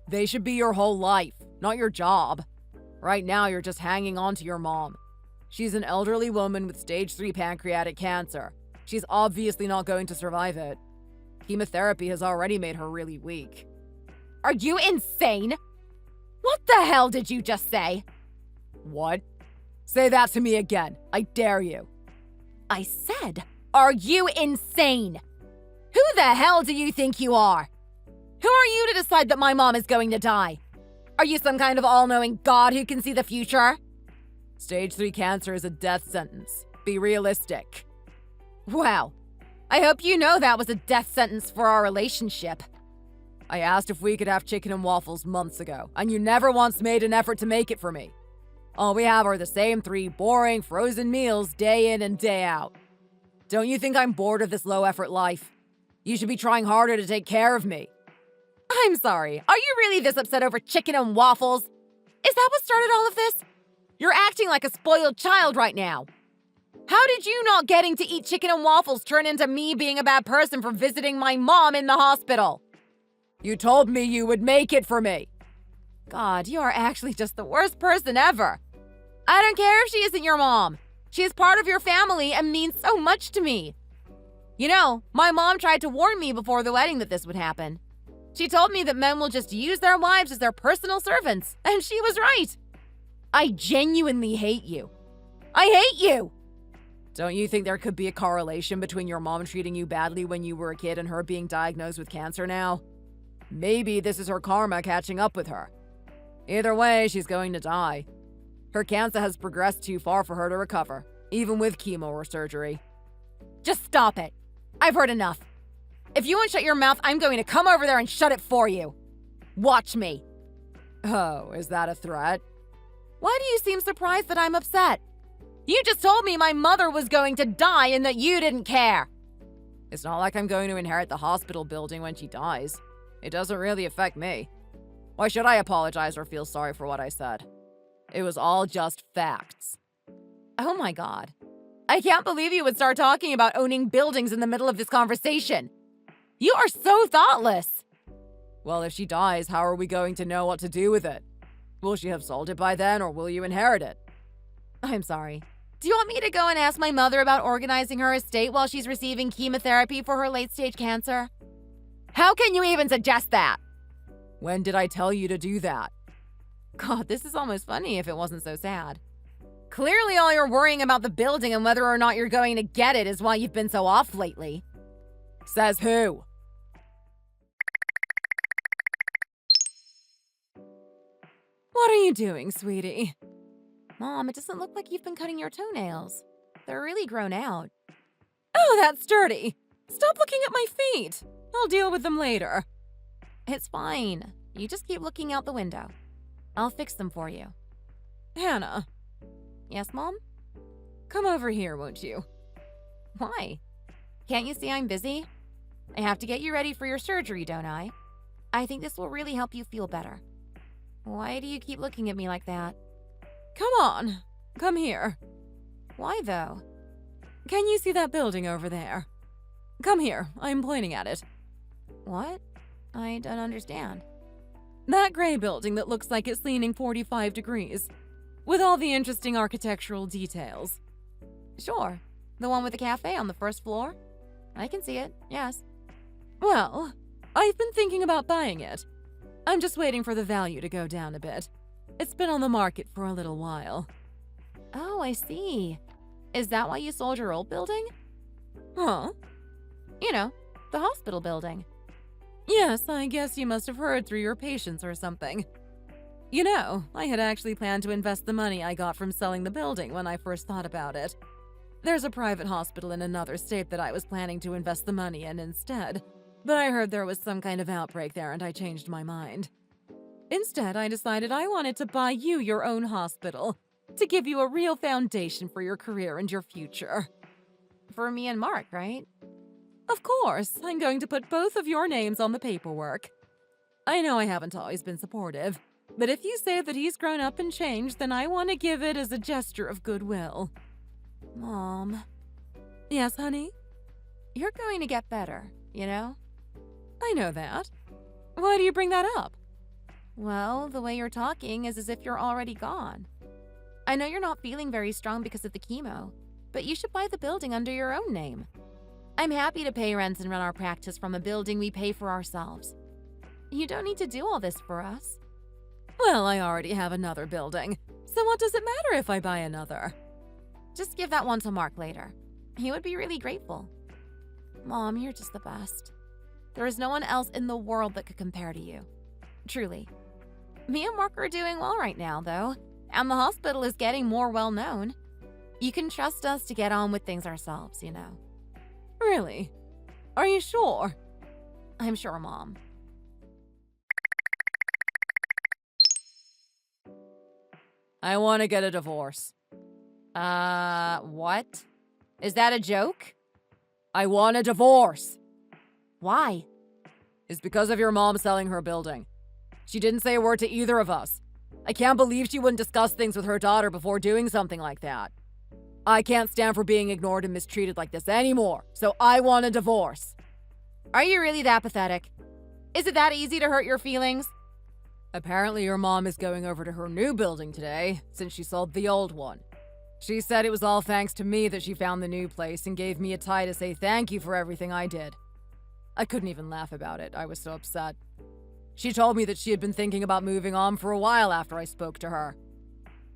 They should be your whole life, not your job. Right now, you're just hanging on to your mom. She's an elderly woman with stage 3 pancreatic cancer. She's obviously not going to survive it. Chemotherapy has already made her really weak. Are you insane? What the hell did you just say? What? Say that to me again. I dare you. I said, are you insane? Who the hell do you think you are? Who are you to decide that my mom is going to die? Are you some kind of all-knowing God who can see the future? Stage 3 cancer is a death sentence. Be realistic. Wow. I hope you know that was a death sentence for our relationship. I asked if we could have chicken and waffles months ago, and you never once made an effort to make it for me. All we have are the same 3 boring, frozen meals day in and day out. Don't you think I'm bored of this low-effort life? You should be trying harder to take care of me. I'm sorry. Are you really this upset over chicken and waffles? Is that what started all of this? You're acting like a spoiled child right now. How did you not getting to eat chicken and waffles turn into me being a bad person for visiting my mom in the hospital? You told me you would make it for me. God, you are actually just the worst person ever. I don't care if she isn't your mom. She is part of your family and means so much to me. You know, my mom tried to warn me before the wedding that this would happen. She told me that men will just use their wives as their personal servants, and she was right. I genuinely hate you. I hate you! Don't you think there could be a correlation between your mom treating you badly when you were a kid and her being diagnosed with cancer now? Maybe this is her karma catching up with her. Either way, she's going to die. Her cancer has progressed too far for her to recover, even with chemo or surgery. Just stop it. I've heard enough. If you won't shut your mouth, I'm going to come over there and shut it for you. Watch me. Oh, is that a threat? Why do you seem surprised that I'm upset? You just told me my mother was going to die and that you didn't care. It's not like I'm going to inherit the hospital building when she dies. It doesn't really affect me. Why should I apologize or feel sorry for what I said? It was all just facts. Oh my god. I can't believe you would start talking about owning buildings in the middle of this conversation. You are so thoughtless. Well, if she dies, how are we going to know what to do with it? Will she have sold it by then, or will you inherit it? I'm sorry. Do you want me to go and ask my mother about organizing her estate while she's receiving chemotherapy for her late-stage cancer? How can you even suggest that? When did I tell you to do that? God, this is almost funny if it wasn't so sad. Clearly all you're worrying about the building and whether or not you're going to get it is why you've been so off lately. Says who? What are you doing, sweetie? Mom, it doesn't look like you've been cutting your toenails. They're really grown out. Oh, that's dirty. Stop looking at my feet. I'll deal with them later. It's fine. You just keep looking out the window. I'll fix them for you. Hannah. Yes, Mom? Come over here, won't you? Why? Can't you see I'm busy? I have to get you ready for your surgery, don't I? I think this will really help you feel better. Why do you keep looking at me like that? Come on. Come here. Why, though? Can you see that building over there? Come here. I'm pointing at it. What? I don't understand. That gray building that looks like it's leaning 45 degrees, with all the interesting architectural details. Sure. The one with the cafe on the first floor? I can see it, yes. Well, I've been thinking about buying it. I'm just waiting for the value to go down a bit. It's been on the market for a little while. Oh, I see. Is that why you sold your old building? Huh? You know, the hospital building. Yes, I guess you must have heard through your patients or something. You know, I had actually planned to invest the money I got from selling the building when I first thought about it. There's a private hospital in another state that I was planning to invest the money in instead, but I heard there was some kind of outbreak there and I changed my mind. Instead, I decided I wanted to buy you your own hospital, to give you a real foundation for your career and your future. For me and Mark, right? Of course, I'm going to put both of your names on the paperwork. I know I haven't always been supportive, but if you say that he's grown up and changed, then I want to give it as a gesture of goodwill. Mom. Yes, honey? You're going to get better, you know? I know that. Why do you bring that up? Well, the way you're talking is as if you're already gone. I know you're not feeling very strong because of the chemo, but you should buy the building under your own name. I'm happy to pay rent and run our practice from a building we pay for ourselves. You don't need to do all this for us. Well, I already have another building, so what does it matter if I buy another? Just give that one to Mark later. He would be really grateful. Mom, you're just the best. There is no one else in the world that could compare to you. Truly. Me and Mark are doing well right now, though, and the hospital is getting more well-known. You can trust us to get on with things ourselves, you know. Really? Are you sure? I'm sure, Mom. I want to get a divorce. What? Is that a joke? I want a divorce. Why? It's because of your mom selling her building. She didn't say a word to either of us. I can't believe she wouldn't discuss things with her daughter before doing something like that. I can't stand for being ignored and mistreated like this anymore, so I want a divorce. Are you really that pathetic? Is it that easy to hurt your feelings? Apparently your mom is going over to her new building today, since she sold the old one. She said it was all thanks to me that she found the new place and gave me a tie to say thank you for everything I did. I couldn't even laugh about it, I was so upset. She told me that she had been thinking about moving on for a while after I spoke to her.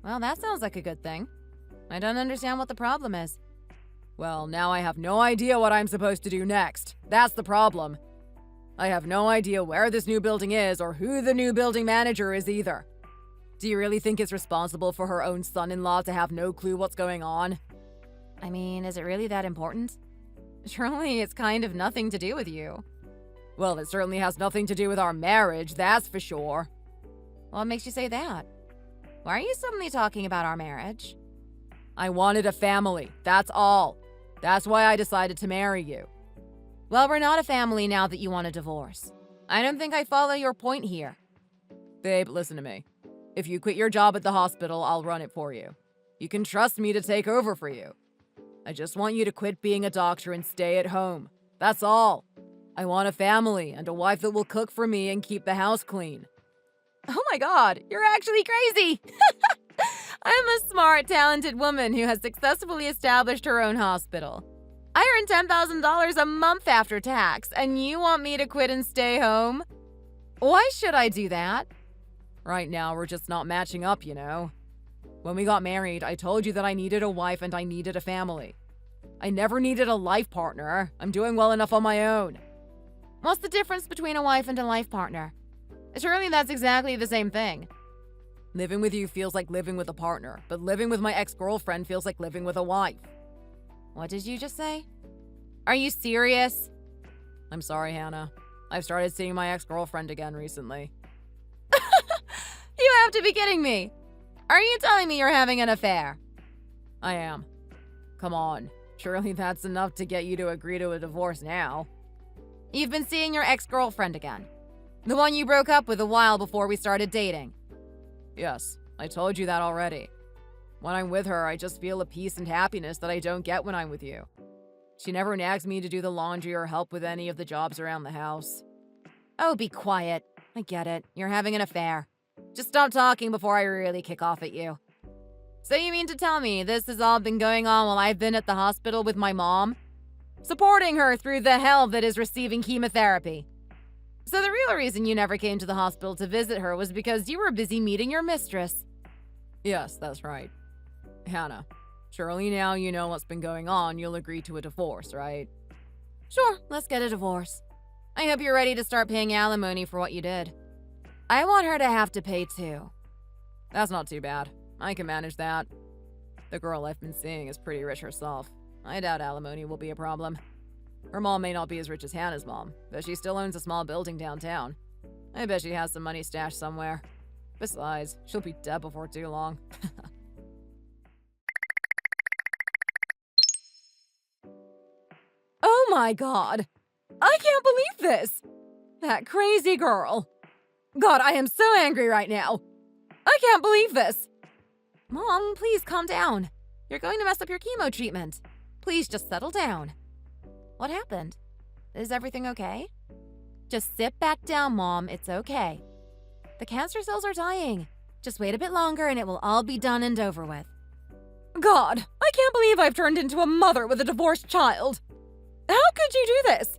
Well, that sounds like a good thing. I don't understand what the problem is. Well, now I have no idea what I'm supposed to do next. That's the problem. I have no idea where this new building is or who the new building manager is either. Do you really think it's responsible for her own son-in-law to have no clue what's going on? I mean, is it really that important? Surely it's kind of nothing to do with you. Well, it certainly has nothing to do with our marriage, that's for sure. What makes you say that? Why are you suddenly talking about our marriage? I wanted a family, that's all. That's why I decided to marry you. Well, we're not a family now that you want a divorce. I don't think I follow your point here. Babe, listen to me. If you quit your job at the hospital, I'll run it for you. You can trust me to take over for you. I just want you to quit being a doctor and stay at home. That's all. I want a family and a wife that will cook for me and keep the house clean. Oh my god, you're actually crazy! I'm a smart, talented woman who has successfully established her own hospital. I earn $10,000 a month after tax, and you want me to quit and stay home? Why should I do that? Right now, we're just not matching up, you know. When we got married, I told you that I needed a wife and I needed a family. I never needed a life partner. I'm doing well enough on my own. What's the difference between a wife and a life partner? Surely that's exactly the same thing. Living with you feels like living with a partner, but living with my ex-girlfriend feels like living with a wife. What did you just say? Are you serious? I'm sorry, Hannah. I've started seeing my ex-girlfriend again recently. You have to be kidding me. Are you telling me you're having an affair? I am. Come on. Surely that's enough to get you to agree to a divorce now. You've been seeing your ex-girlfriend again. The one you broke up with a while before we started dating. Yes, I told you that already. When I'm with her, I just feel a peace and happiness that I don't get when I'm with you. She never nags me to do the laundry or help with any of the jobs around the house. Oh, be quiet. I get it. You're having an affair. Just stop talking before I really kick off at you. So you mean to tell me this has all been going on while I've been at the hospital with my mom? Supporting her through the hell that is receiving chemotherapy. So the real reason you never came to the hospital to visit her was because you were busy meeting your mistress. Yes, that's right. Hannah, surely now you know what's been going on, you'll agree to a divorce, right? Sure, let's get a divorce. I hope you're ready to start paying alimony for what you did. I want her to have to pay too. That's not too bad. I can manage that. The girl I've been seeing is pretty rich herself. I doubt alimony will be a problem. Her mom may not be as rich as Hannah's mom, but she still owns a small building downtown. I bet she has some money stashed somewhere. Besides, she'll be dead before too long. Oh my god! I can't believe this! That crazy girl! God, I am so angry right now! I can't believe this! Mom, please calm down. You're going to mess up your chemo treatment. Please just settle down. What happened? Is everything okay? Just sit back down, Mom. It's okay. The cancer cells are dying. Just wait a bit longer and it will all be done and over with. God, I can't believe I've turned into a mother with a divorced child. How could you do this?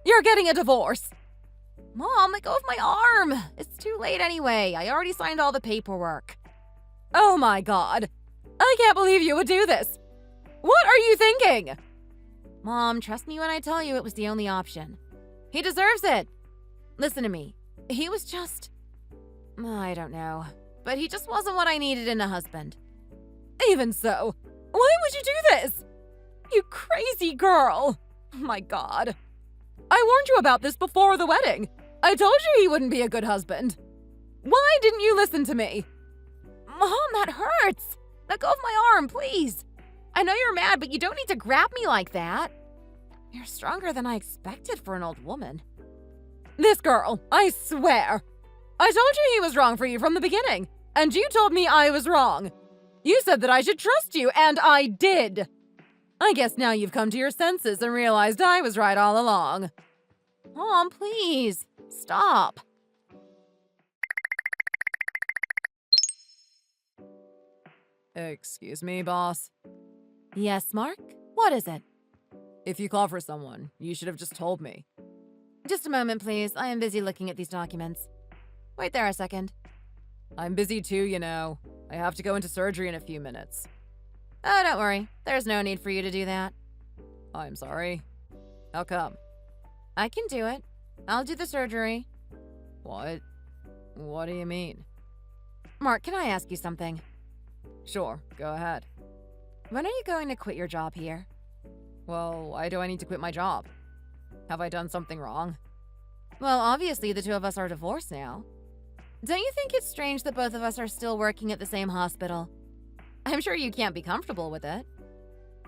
You're getting a divorce. Mom, let go of my arm. It's too late anyway. I already signed all the paperwork. Oh my god. I can't believe you would do this. What are you thinking? Mom, trust me when I tell you it was the only option. He deserves it. Listen to me. He was just... I don't know. But he just wasn't what I needed in a husband. Even so, why would you do this? You crazy girl. Oh my god. I warned you about this before the wedding. I told you he wouldn't be a good husband. Why didn't you listen to me? Mom, that hurts. Let go of my arm, please. I know you're mad, but you don't need to grab me like that. You're stronger than I expected for an old woman. This girl, I swear. I told you he was wrong for you from the beginning, and you told me I was wrong. You said that I should trust you, and I did. I guess now you've come to your senses and realized I was right all along. Mom, please, stop. Excuse me, boss. Yes, Mark? What is it? If you call for someone, you should have just told me. Just a moment, please. I am busy looking at these documents. Wait there a second. I'm busy too, you know. I have to go into surgery in a few minutes. Oh, don't worry. There's no need for you to do that. I'm sorry. How come? I can do it. I'll do the surgery. What? What do you mean? Mark, can I ask you something? Sure, go ahead. When are you going to quit your job here? Well, why do I need to quit my job? Have I done something wrong? Well, obviously the two of us are divorced now. Don't you think it's strange that both of us are still working at the same hospital? I'm sure you can't be comfortable with it.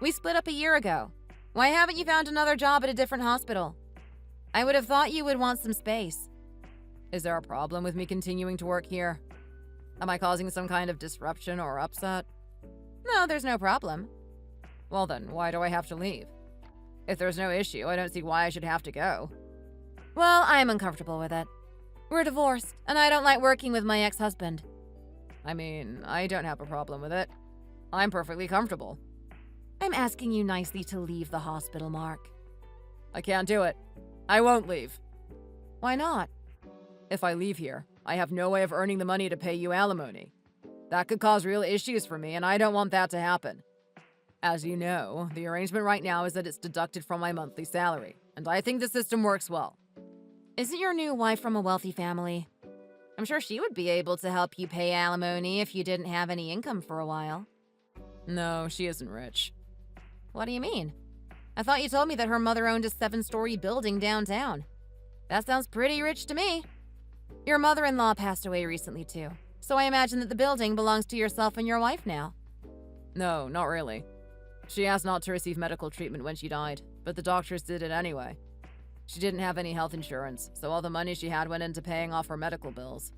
We split up a year ago. Why haven't you found another job at a different hospital? I would have thought you would want some space. Is there a problem with me continuing to work here? Am I causing some kind of disruption or upset? No, there's no problem. Well then, why do I have to leave? If there's no issue, I don't see why I should have to go. Well, I'm uncomfortable with it. We're divorced, and I don't like working with my ex-husband. I mean, I don't have a problem with it. I'm perfectly comfortable. I'm asking you nicely to leave the hospital, Mark. I can't do it. I won't leave. Why not? If I leave here, I have no way of earning the money to pay you alimony. That could cause real issues for me, and I don't want that to happen. As you know, the arrangement right now is that it's deducted from my monthly salary, and I think the system works well. Isn't your new wife from a wealthy family? I'm sure she would be able to help you pay alimony if you didn't have any income for a while. No, she isn't rich. What do you mean? I thought you told me that her mother owned a 7-story building downtown. That sounds pretty rich to me. Your mother-in-law passed away recently too, so I imagine that the building belongs to yourself and your wife now. No, not really. She asked not to receive medical treatment when she died, but the doctors did it anyway. She didn't have any health insurance, so all the money she had went into paying off her medical bills.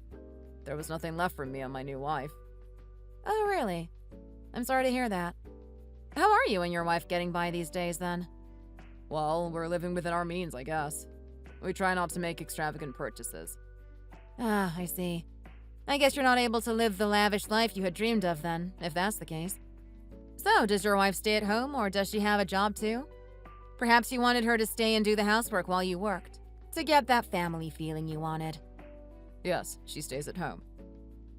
There was nothing left for me and my new wife. Oh, really? I'm sorry to hear that. How are you and your wife getting by these days, then? Well, we're living within our means, I guess. We try not to make extravagant purchases. Ah, I see. I guess you're not able to live the lavish life you had dreamed of then, if that's the case. So, does your wife stay at home, or does she have a job too? Perhaps you wanted her to stay and do the housework while you worked, to get that family feeling you wanted. Yes, she stays at home.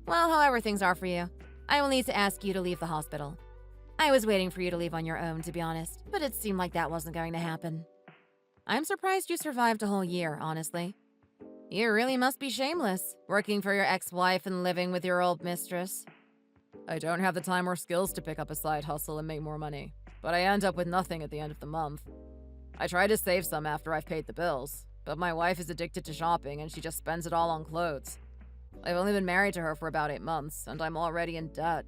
Well, however things are for you, I will need to ask you to leave the hospital. I was waiting for you to leave on your own, to be honest, but it seemed like that wasn't going to happen. I'm surprised you survived a whole year, honestly. You really must be shameless, working for your ex-wife and living with your old mistress. I don't have the time or skills to pick up a side hustle and make more money, but I end up with nothing at the end of the month. I try to save some after I've paid the bills, but my wife is addicted to shopping and she just spends it all on clothes. I've only been married to her for about 8 months, and I'm already in debt.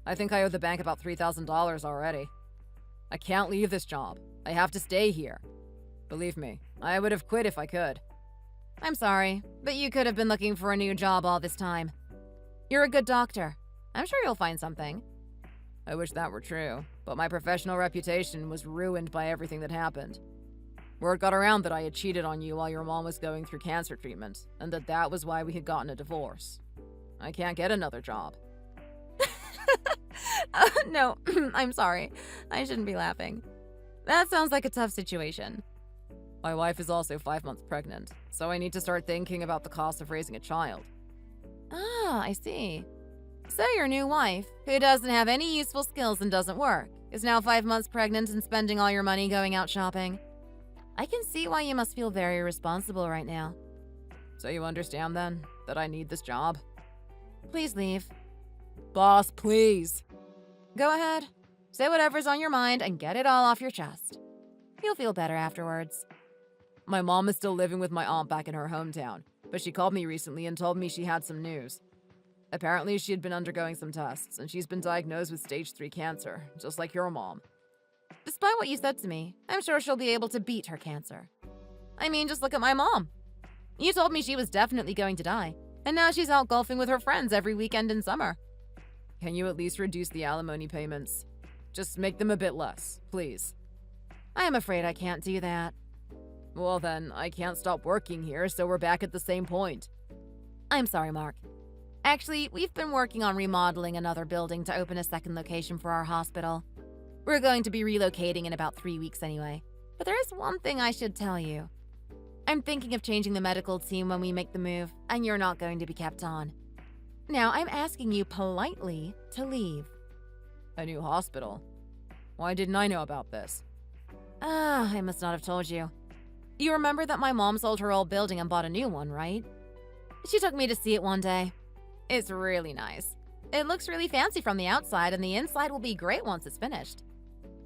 I think I owe the bank about $3,000 already. I can't leave this job. I have to stay here. Believe me, I would have quit if I could. I'm sorry, but you could have been looking for a new job all this time. You're a good doctor. I'm sure you'll find something. I wish that were true, but my professional reputation was ruined by everything that happened. Word got around that I had cheated on you while your mom was going through cancer treatment, and that was why we had gotten a divorce. I can't get another job. No, I'm sorry. I shouldn't be laughing. That sounds like a tough situation. My wife is also 5 months pregnant, so I need to start thinking about the cost of raising a child. Ah, I see. So your new wife, who doesn't have any useful skills and doesn't work, is now 5 months pregnant and spending all your money going out shopping. I can see why you must feel very irresponsible right now. So you understand then, that I need this job? Please leave. Boss, please. Go ahead. Say whatever's on your mind and get it all off your chest. You'll feel better afterwards. My mom is still living with my aunt back in her hometown, but she called me recently and told me she had some news. Apparently, she had been undergoing some tests, and she's been diagnosed with stage 3 cancer, just like your mom. Despite what you said to me, I'm sure she'll be able to beat her cancer. I mean, just look at my mom. You told me she was definitely going to die, and now she's out golfing with her friends every weekend in summer. Can you at least reduce the alimony payments? Just make them a bit less, please. I am afraid I can't do that. Well then, I can't stop working here, so we're back at the same point. I'm sorry, Mark. Actually, we've been working on remodeling another building to open a second location for our hospital. We're going to be relocating in about 3 weeks anyway. But there is one thing I should tell you. I'm thinking of changing the medical team when we make the move, and you're not going to be kept on. Now, I'm asking you politely to leave. A new hospital? Why didn't I know about this? I must not have told you. You remember that my mom sold her old building and bought a new one, right? She took me to see it one day. It's really nice. It looks really fancy from the outside, and the inside will be great once it's finished.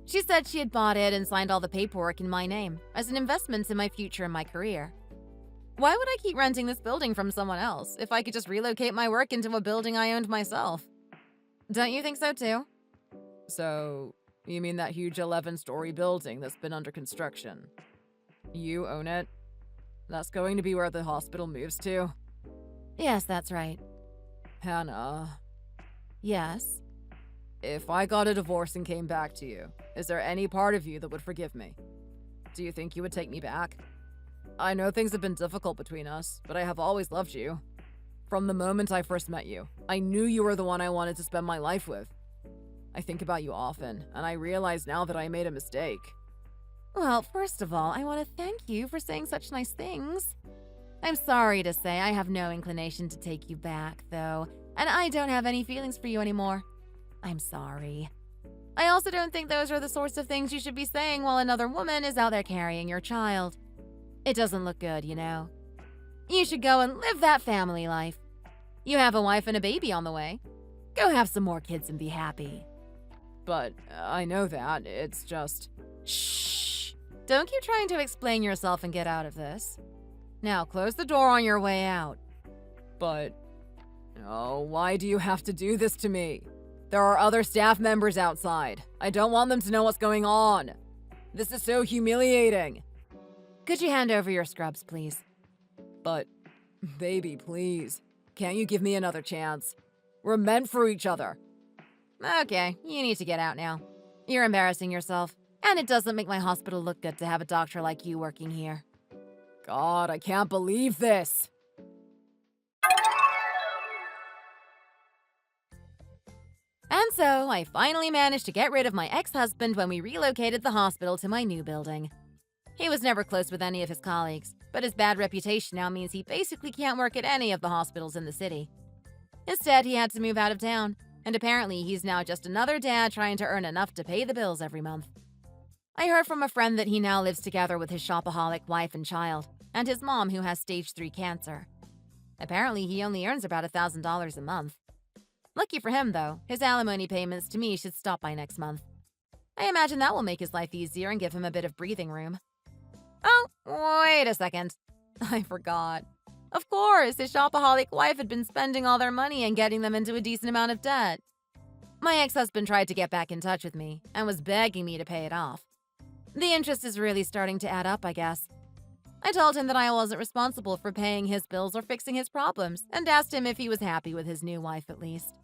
She said she had bought it and signed all the paperwork in my name as an investment in my future and my career. Why would I keep renting this building from someone else if I could just relocate my work into a building I owned myself? Don't you think so too? So, you mean that huge 11-story building that's been under construction? You own it? That's going to be where the hospital moves to? Yes, that's right. Hannah, Yes. if I got a divorce and came back to you, is there any part of you that would forgive me? Do you think you would take me back? I know things have been difficult between us, but I have always loved you. From the moment I first met you, I knew you were the one I wanted to spend my life with. I think about you often, and I realize now that I made a mistake. Well, first of all, I want to thank you for saying such nice things. I'm sorry to say I have no inclination to take you back, though, and I don't have any feelings for you anymore. I'm sorry. I also don't think those are the sorts of things you should be saying while another woman is out there carrying your child. It doesn't look good, you know. You should go and live that family life. You have a wife and a baby on the way. Go have some more kids and be happy. But I know that, it's just... Shh! Don't keep trying to explain yourself and get out of this. Now close the door on your way out. But... Oh, why do you have to do this to me? There are other staff members outside. I don't want them to know what's going on. This is so humiliating. Could you hand over your scrubs, please? But, baby, please. Can't you give me another chance? We're meant for each other. Okay, you need to get out now. You're embarrassing yourself, and it doesn't make my hospital look good to have a doctor like you working here. God, I can't believe this. And so, I finally managed to get rid of my ex-husband when we relocated the hospital to my new building. He was never close with any of his colleagues, but his bad reputation now means he basically can't work at any of the hospitals in the city. Instead, he had to move out of town, and apparently he's now just another dad trying to earn enough to pay the bills every month. I heard from a friend that he now lives together with his shopaholic wife and child, and his mom who has stage 3 cancer. Apparently, he only earns about $1,000 a month. Lucky for him, though, his alimony payments to me should stop by next month. I imagine that will make his life easier and give him a bit of breathing room. Oh, wait a second. I forgot. Of course, his shopaholic wife had been spending all their money and getting them into a decent amount of debt. My ex-husband tried to get back in touch with me and was begging me to pay it off. The interest is really starting to add up, I guess. I told him that I wasn't responsible for paying his bills or fixing his problems and asked him if he was happy with his new wife at least.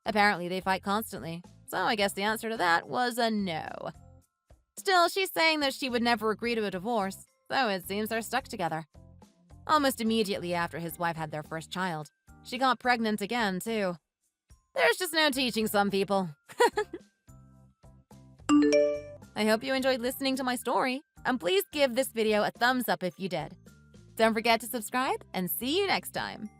Apparently, they fight constantly, so I guess the answer to that was a no. Still, she's saying that she would never agree to a divorce, so it seems they're stuck together. Almost immediately after his wife had their first child, she got pregnant again, too. There's just no teaching some people. I hope you enjoyed listening to my story, and please give this video a thumbs up if you did. Don't forget to subscribe, and see you next time.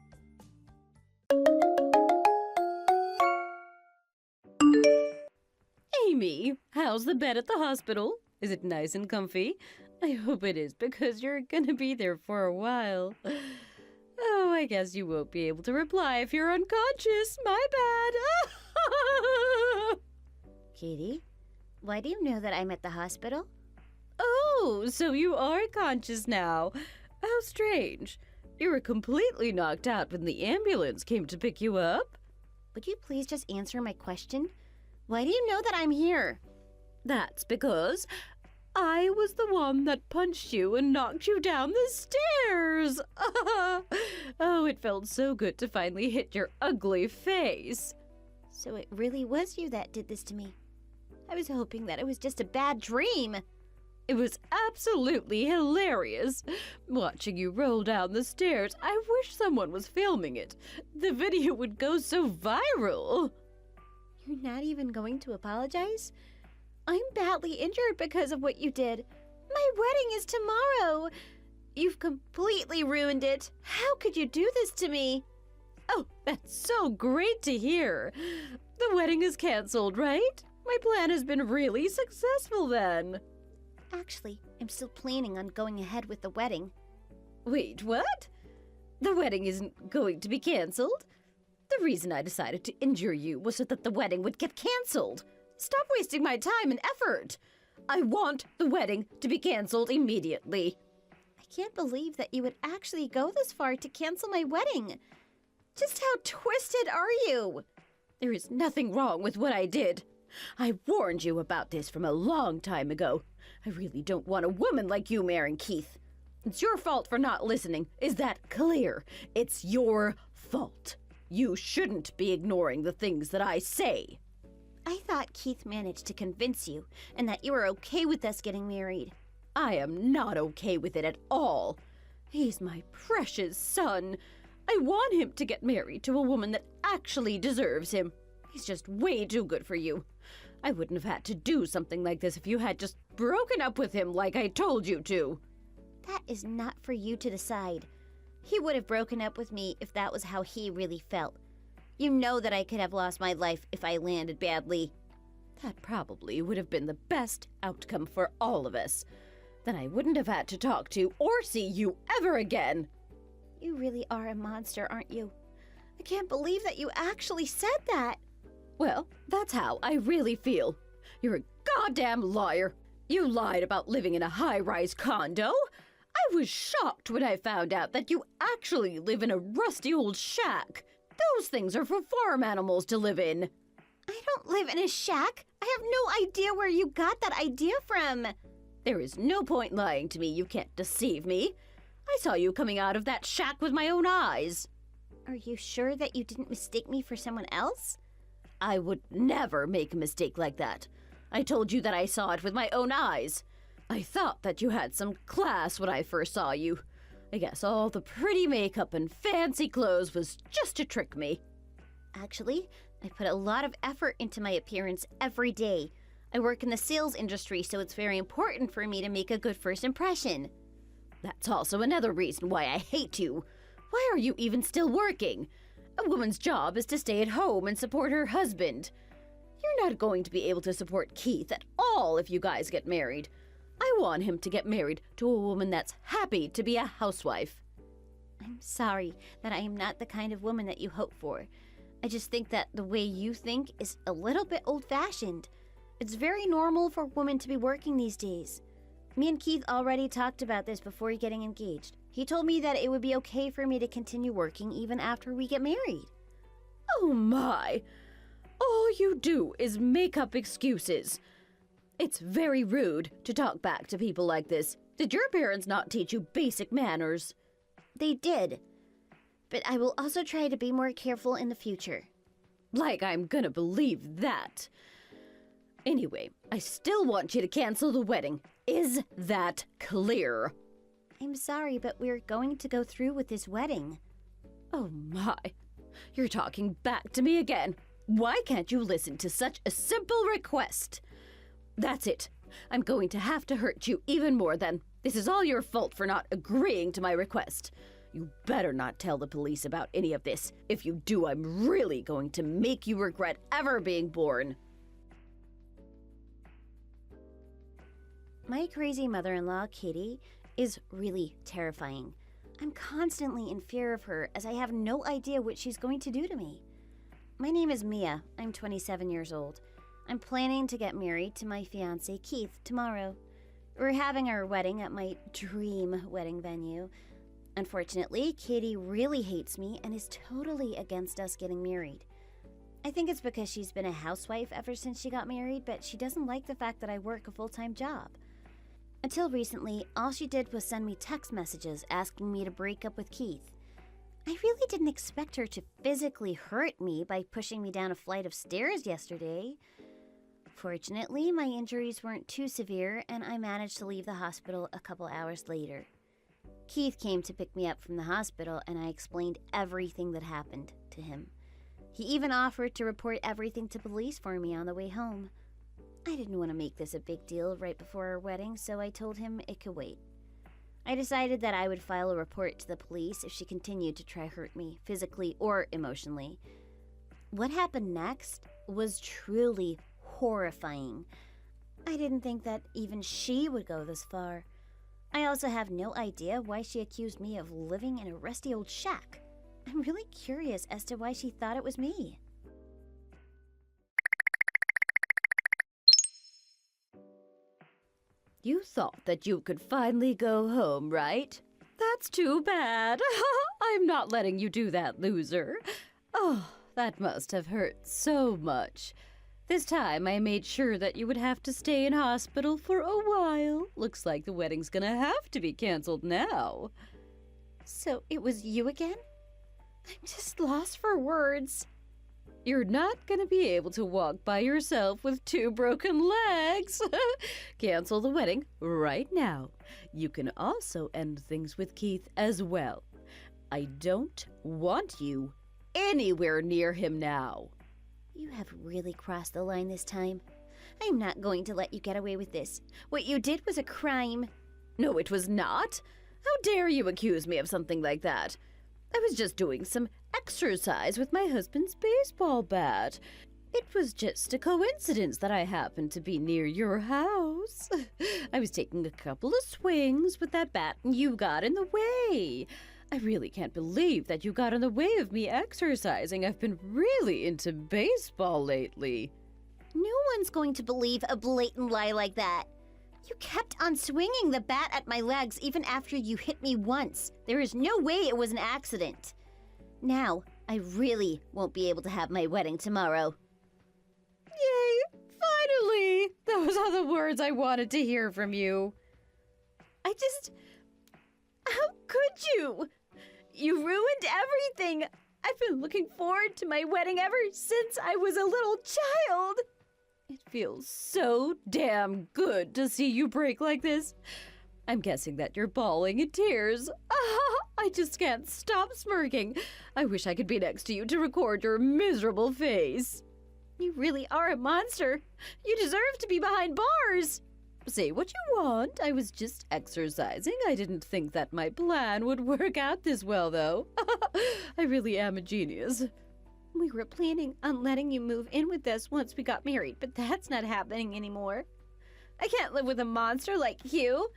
Amy, how's the bed at the hospital? Is it nice and comfy? I hope it is, because you're gonna be there for a while. Oh, I guess you won't be able to reply if you're unconscious. My bad. Kitty, why do you know that I'm at the hospital? Oh, so you are conscious now. How strange. You were completely knocked out when the ambulance came to pick you up. Would you please just answer my question? Why do you know that I'm here? That's because I was the one that punched you and knocked you down the stairs. Oh, it felt so good to finally hit your ugly face. So it really was you that did this to me. I was hoping that it was just a bad dream. It was absolutely hilarious. Watching you roll down the stairs, I wish someone was filming it. The video would go so viral. You're not even going to apologize? I'm badly injured because of what you did. My wedding is tomorrow. You've completely ruined it. How could you do this to me? Oh, that's so great to hear. The wedding is canceled, right? My plan has been really successful then. Actually, I'm still planning on going ahead with the wedding. Wait, what? The wedding isn't going to be canceled? The reason I decided to injure you was so that the wedding would get canceled. Stop wasting my time and effort. I want the wedding to be canceled immediately. I can't believe that you would actually go this far to cancel my wedding. Just how twisted are you? There is nothing wrong with what I did. I warned you about this from a long time ago. I really don't want a woman like you marrying Keith. It's your fault for not listening. Is that clear? It's your fault. You shouldn't be ignoring the things that I say. I thought Keith managed to convince you and that you were okay with us getting married. I am not okay with it at all. He's my precious son. I want him to get married to a woman that actually deserves him. He's just way too good for you. I wouldn't have had to do something like this if you had just broken up with him like I told you to. That is not for you to decide. He would have broken up with me if that was how he really felt. You know that I could have lost my life if I landed badly. That probably would have been the best outcome for all of us. Then I wouldn't have had to talk to or see you ever again. You really are a monster, aren't you? I can't believe that you actually said that. Well, that's how I really feel. You're a goddamn liar. You lied about living in a high-rise condo. I was shocked when I found out that you actually live in a rusty old shack. Those things are for farm animals to live in. I don't live in a shack. I have no idea where you got that idea from. There is no point lying to me. You can't deceive me. I saw you coming out of that shack with my own eyes. Are you sure that you didn't mistake me for someone else? I would never make a mistake like that. I told you that I saw it with my own eyes. I thought that you had some class when I first saw you. I guess all the pretty makeup and fancy clothes was just to trick me. Actually, I put a lot of effort into my appearance every day. I work in the sales industry, so it's very important for me to make a good first impression. That's also another reason why I hate you. Why are you even still working? A woman's job is to stay at home and support her husband. You're not going to be able to support Keith at all if you guys get married. I want him to get married to a woman that's happy to be a housewife. I'm sorry that I am not the kind of woman that you hope for. I just think that the way you think is a little bit old-fashioned. It's very normal for women to be working these days. Me and Keith already talked about this before getting engaged. He told me that it would be okay for me to continue working even after we get married. Oh my! All you do is make up excuses. It's very rude to talk back to people like this. Did your parents not teach you basic manners? They did. But I will also try to be more careful in the future. Like I'm gonna believe that. Anyway, I still want you to cancel the wedding. Is that clear? I'm sorry, but we're going to go through with this wedding. Oh my. You're talking back to me again. Why can't you listen to such a simple request? That's it. I'm going to have to hurt you even more then. This is all your fault for not agreeing to my request. You better not tell the police about any of this. If you do, I'm really going to make you regret ever being born. My crazy mother-in-law, Katie, is really terrifying. I'm constantly in fear of her as I have no idea what she's going to do to me. My name is Mia. I'm 27 years old. I'm planning to get married to my fiancé, Keith, tomorrow. We're having our wedding at my dream wedding venue. Unfortunately, Katie really hates me and is totally against us getting married. I think it's because she's been a housewife ever since she got married, but she doesn't like the fact that I work a full-time job. Until recently, all she did was send me text messages asking me to break up with Keith. I really didn't expect her to physically hurt me by pushing me down a flight of stairs yesterday. Fortunately, my injuries weren't too severe and I managed to leave the hospital a couple hours later. Keith came to pick me up from the hospital and I explained everything that happened to him. He even offered to report everything to police for me on the way home. I didn't want to make this a big deal right before our wedding, so I told him it could wait. I decided that I would file a report to the police if she continued to try hurt me, physically or emotionally. What happened next was truly horrifying. I didn't think that even she would go this far. I also have no idea why she accused me of living in a rusty old shack. I'm really curious as to why she thought it was me. You thought that you could finally go home, right? That's too bad. I'm not letting you do that, loser. Oh, that must have hurt so much. This time I made sure that you would have to stay in hospital for a while. Looks like the wedding's gonna have to be canceled now. So it was you again? I'm just lost for words. You're not gonna be able to walk by yourself with 2 broken legs. Cancel the wedding right now. You can also end things with Keith as well. I don't want you anywhere near him now. You have really crossed the line this time. I'm not going to let you get away with this. What you did was a crime. No, it was not. How dare you accuse me of something like that? I was just doing some exercise with my husband's baseball bat. It was just a coincidence that I happened to be near your house. I was taking a couple of swings with that bat and you got in the way. I really can't believe that you got in the way of me exercising. I've been really into baseball lately. No one's going to believe a blatant lie like that. You kept on swinging the bat at my legs even after you hit me once. There is no way it was an accident. Now, I really won't be able to have my wedding tomorrow. Yay! Finally! Those are the words I wanted to hear from you. How could you? You ruined everything. I've been looking forward to my wedding ever since I was a little child. It feels so damn good to see you break like this. I'm guessing that you're bawling in tears. I just can't stop smirking. I wish I could be next to you to record your miserable face. You really are a monster. You deserve to be behind bars. Say what you want. I was just exercising. I didn't think that my plan would work out this well, though. I really am a genius. We were planning on letting you move in with us once we got married, but that's not happening anymore. I can't live with a monster like you.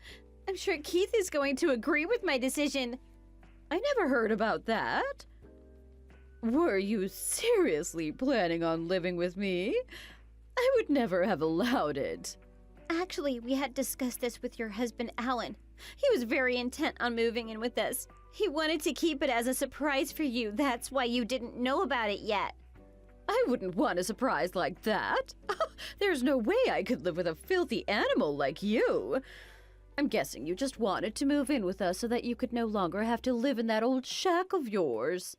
I'm sure Keith is going to agree with my decision. I never heard about that. Were you seriously planning on living with me? I would never have allowed it. Actually, we had discussed this with your husband, Alan. He was very intent on moving in with us. He wanted to keep it as a surprise for you. That's why you didn't know about it yet. I wouldn't want a surprise like that. There's no way I could live with a filthy animal like you. I'm guessing you just wanted to move in with us so that you could no longer have to live in that old shack of yours.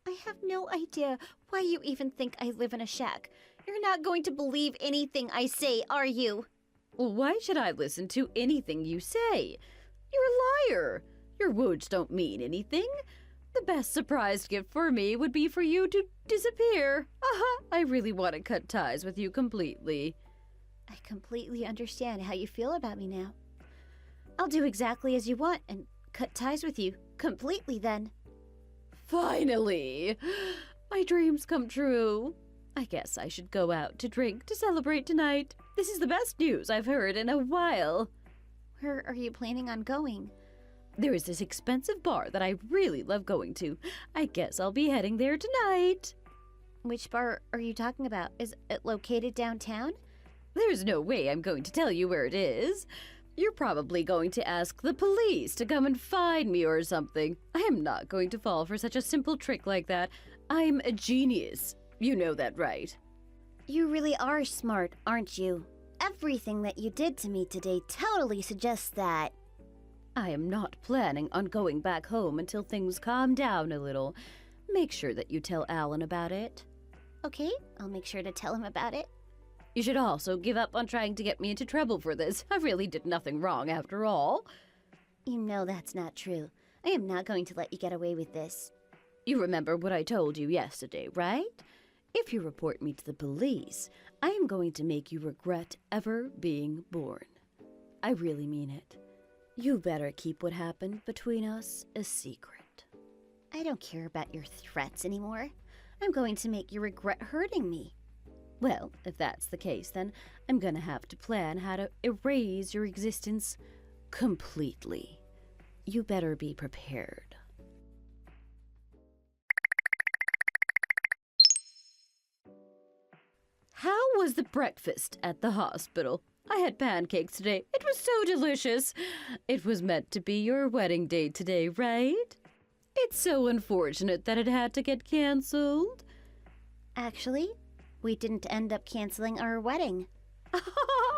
I have no idea why you even think I live in a shack. You're not going to believe anything I say, are you? Well, why should I listen to anything you say? You're a liar. Your words don't mean anything. The best surprise gift for me would be for you to disappear. I really want to cut ties with you completely. I completely understand how you feel about me now. I'll do exactly as you want and cut ties with you completely then. Finally! My dreams come true. I guess I should go out to drink to celebrate tonight. This is the best news I've heard in a while. Where are you planning on going? There is this expensive bar that I really love going to. I guess I'll be heading there tonight. Which bar are you talking about? Is it located downtown? There's no way I'm going to tell you where it is. You're probably going to ask the police to come and find me or something. I am not going to fall for such a simple trick like that. I'm a genius. You know that, right? You really are smart, aren't you? Everything that you did to me today totally suggests that. I am not planning on going back home until things calm down a little. Make sure that you tell Alan about it. Okay, I'll make sure to tell him about it. You should also give up on trying to get me into trouble for this. I really did nothing wrong after all. You know that's not true. I am not going to let you get away with this. You remember what I told you yesterday, right? If you report me to the police, I am going to make you regret ever being born. I really mean it. You better keep what happened between us a secret. I don't care about your threats anymore. I'm going to make you regret hurting me. Well, if that's the case, then I'm gonna have to plan how to erase your existence completely. You better be prepared. How was the breakfast at the hospital? I had pancakes today. It was so delicious. It was meant to be your wedding day today, right? It's so unfortunate that it had to get canceled. Actually, we didn't end up canceling our wedding.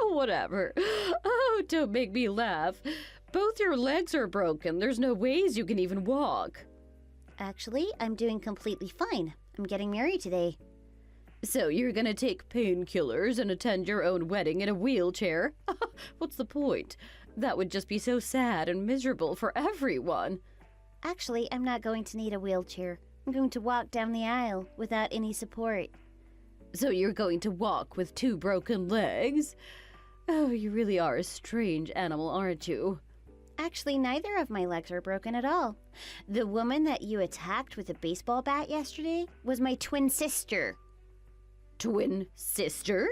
Whatever. Oh, don't make me laugh. Both your legs are broken. There's no ways you can even walk. Actually, I'm doing completely fine. I'm getting married today. So you're gonna take painkillers and attend your own wedding in a wheelchair? What's the point? That would just be so sad and miserable for everyone. Actually, I'm not going to need a wheelchair. I'm going to walk down the aisle without any support. So you're going to walk with 2 broken legs? Oh, you really are a strange animal, aren't you? Actually, neither of my legs are broken at all. The woman that you attacked with a baseball bat yesterday was my twin sister. Twin sister?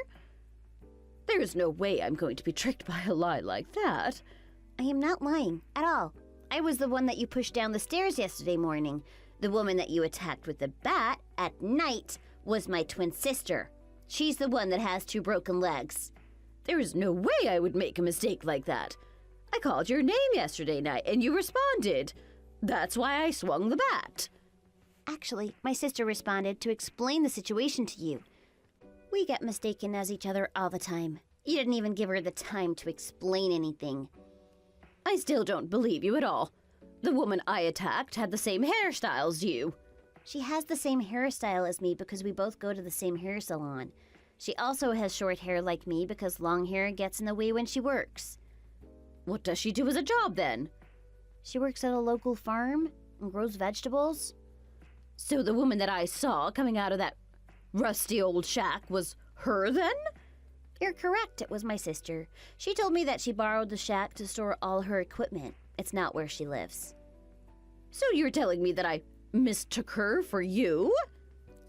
There's no way I'm going to be tricked by a lie like that. I am not lying at all. I was the one that you pushed down the stairs yesterday morning. The woman that you attacked with the bat at night was my twin sister. She's the one that has 2 broken legs. There is no way I would make a mistake like that. I called your name yesterday night and you responded. That's why I swung the bat. Actually, my sister responded to explain the situation to you. We get mistaken as each other all the time. You didn't even give her the time to explain anything. I still don't believe you at all. The woman I attacked had the same hairstyle as you. She has the same hairstyle as me because we both go to the same hair salon. She also has short hair like me because long hair gets in the way when she works. What does she do as a job then? She works at a local farm and grows vegetables. So the woman that I saw coming out of that rusty old shack was her then? You're correct, it was my sister. She told me that she borrowed the shack to store all her equipment. It's not where she lives. So you're telling me that I mistook her for you?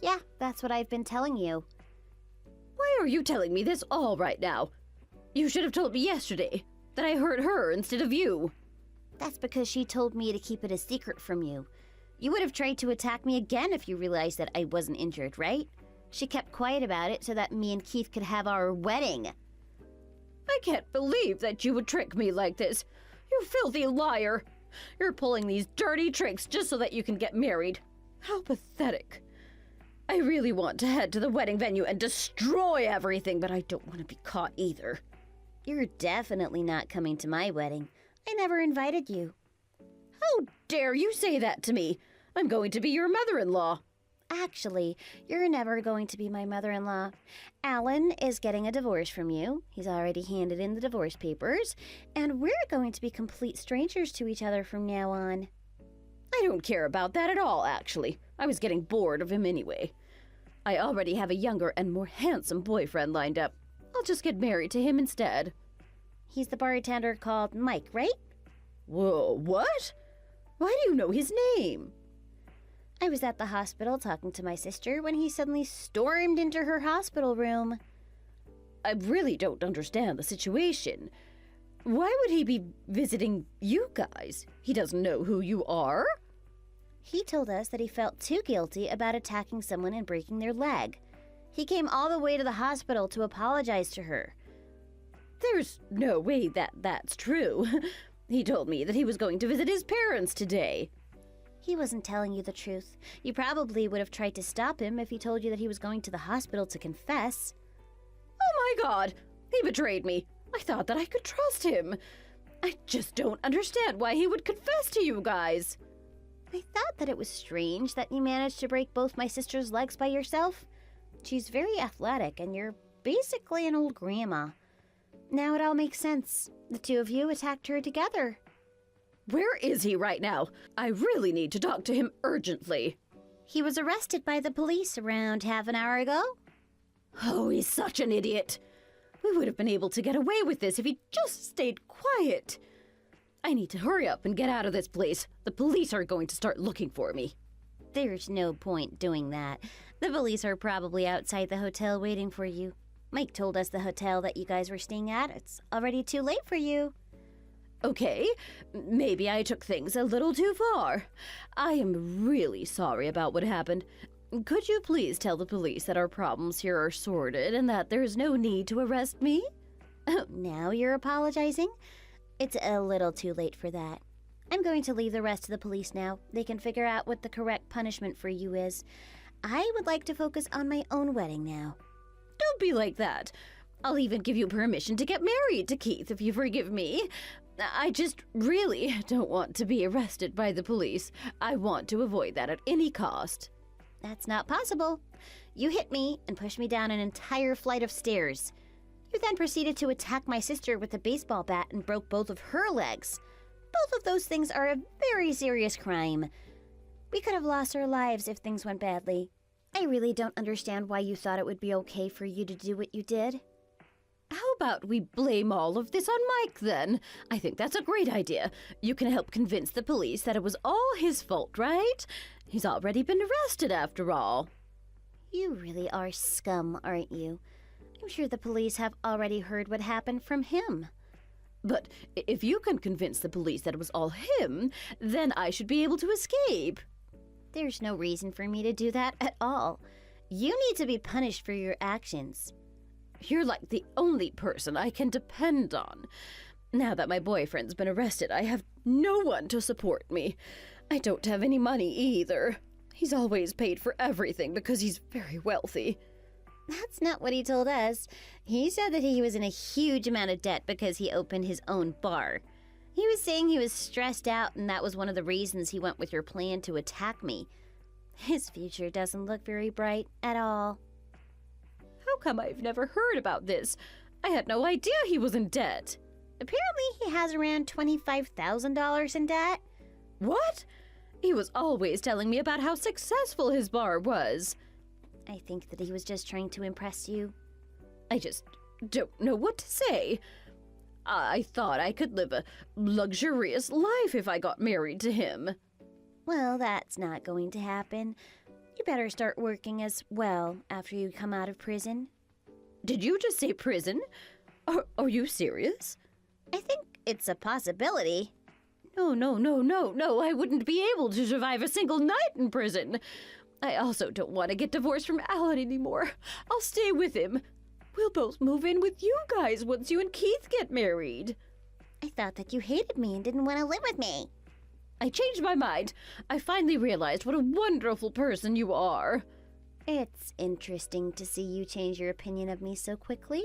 Yeah, that's what I've been telling you. Why are you telling me this all right now? You should have told me yesterday that I hurt her instead of you. That's because she told me to keep it a secret from you. You would have tried to attack me again if you realized that I wasn't injured, right? She kept quiet about it so that me and Keith could have our wedding. I can't believe that you would trick me like this. You filthy liar. You're pulling these dirty tricks just so that you can get married. How pathetic. I really want to head to the wedding venue and destroy everything, but I don't want to be caught either. You're definitely not coming to my wedding. I never invited you. How dare you say that to me? I'm going to be your mother-in-law. Actually, you're never going to be my mother-in-law. Alan is getting a divorce from you. He's already handed in the divorce papers. And we're going to be complete strangers to each other from now on. I don't care about that at all, actually. I was getting bored of him anyway. I already have a younger and more handsome boyfriend lined up. I'll just get married to him instead. He's the bartender called Mike, right? Whoa, what? Why do you know his name? I was at the hospital talking to my sister when he suddenly stormed into her hospital room. I really don't understand the situation. Why would he be visiting you guys? He doesn't know who you are? He told us that he felt too guilty about attacking someone and breaking their leg. He came all the way to the hospital to apologize to her. There's no way that's true. He told me that he was going to visit his parents today. He wasn't telling you the truth. You probably would have tried to stop him if he told you that he was going to the hospital to confess. Oh my God! He betrayed me. I thought that I could trust him. I just don't understand why he would confess to you guys. I thought that it was strange that you managed to break both my sister's legs by yourself. She's very athletic, and you're basically an old grandma. Now it all makes sense. The two of you attacked her together. Where is he right now? I really need to talk to him urgently. He was arrested by the police around half an hour ago. Oh, he's such an idiot. We would have been able to get away with this if he just stayed quiet. I need to hurry up and get out of this place. The police are going to start looking for me. There's no point doing that. The police are probably outside the hotel waiting for you. Mike told us the hotel that you guys were staying at. It's already too late for you. Okay, maybe I took things a little too far. I am really sorry about what happened. Could you please tell the police that our problems here are sorted and that there is no need to arrest me? Oh, now you're apologizing? It's a little too late for that. I'm going to leave the rest to the police now. They can figure out what the correct punishment for you is. I would like to focus on my own wedding now. Don't be like that. I'll even give you permission to get married to Keith if you forgive me. I just really don't want to be arrested by the police. I want to avoid that at any cost. That's not possible. You hit me and pushed me down an entire flight of stairs. You then proceeded to attack my sister with a baseball bat and broke both of her legs. Both of those things are a very serious crime. We could have lost our lives if things went badly. I really don't understand why you thought it would be okay for you to do what you did. How about we blame all of this on Mike, then? I think that's a great idea. You can help convince the police that it was all his fault, right? He's already been arrested, after all. You really are scum, aren't you? I'm sure the police have already heard what happened from him. But if you can convince the police that it was all him, then I should be able to escape. There's no reason for me to do that at all. You need to be punished for your actions. You're like the only person I can depend on. Now that my boyfriend's been arrested, I have no one to support me. I don't have any money either. He's always paid for everything because he's very wealthy. That's not what he told us. He said that he was in a huge amount of debt because he opened his own bar. He was saying he was stressed out and that was one of the reasons he went with your plan to attack me. His future doesn't look very bright at all. How come I've never heard about this? I had no idea he was in debt. Apparently he has around $25,000 in debt. What? He was always telling me about how successful his bar was. I think that he was just trying to impress you. I just don't know what to say. I thought I could live a luxurious life if I got married to him. Well, that's not going to happen. You better start working as well after you come out of prison. Did you just say prison? Are you serious? I think it's a possibility. No, I wouldn't be able to survive a single night in prison. I also don't want to get divorced from Alan anymore. I'll stay with him. We'll both move in with you guys once you and Keith get married. I thought that you hated me and didn't want to live with me. I changed my mind. I finally realized what a wonderful person you are. It's interesting to see you change your opinion of me so quickly.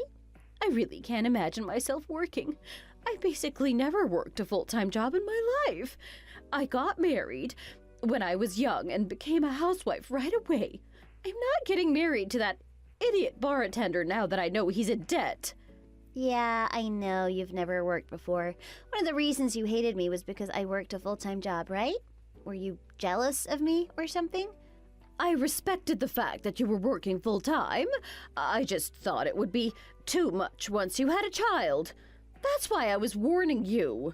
I really can't imagine myself working. I basically never worked a full-time job in my life. I got married when I was young and became a housewife right away. I'm not getting married to that idiot bartender now that I know he's in debt. Yeah, I know you've never worked before. One of the reasons you hated me was because I worked a full-time job, right? Were you jealous of me or something? I respected the fact that you were working full-time. I just thought it would be too much once you had a child. That's why I was warning you.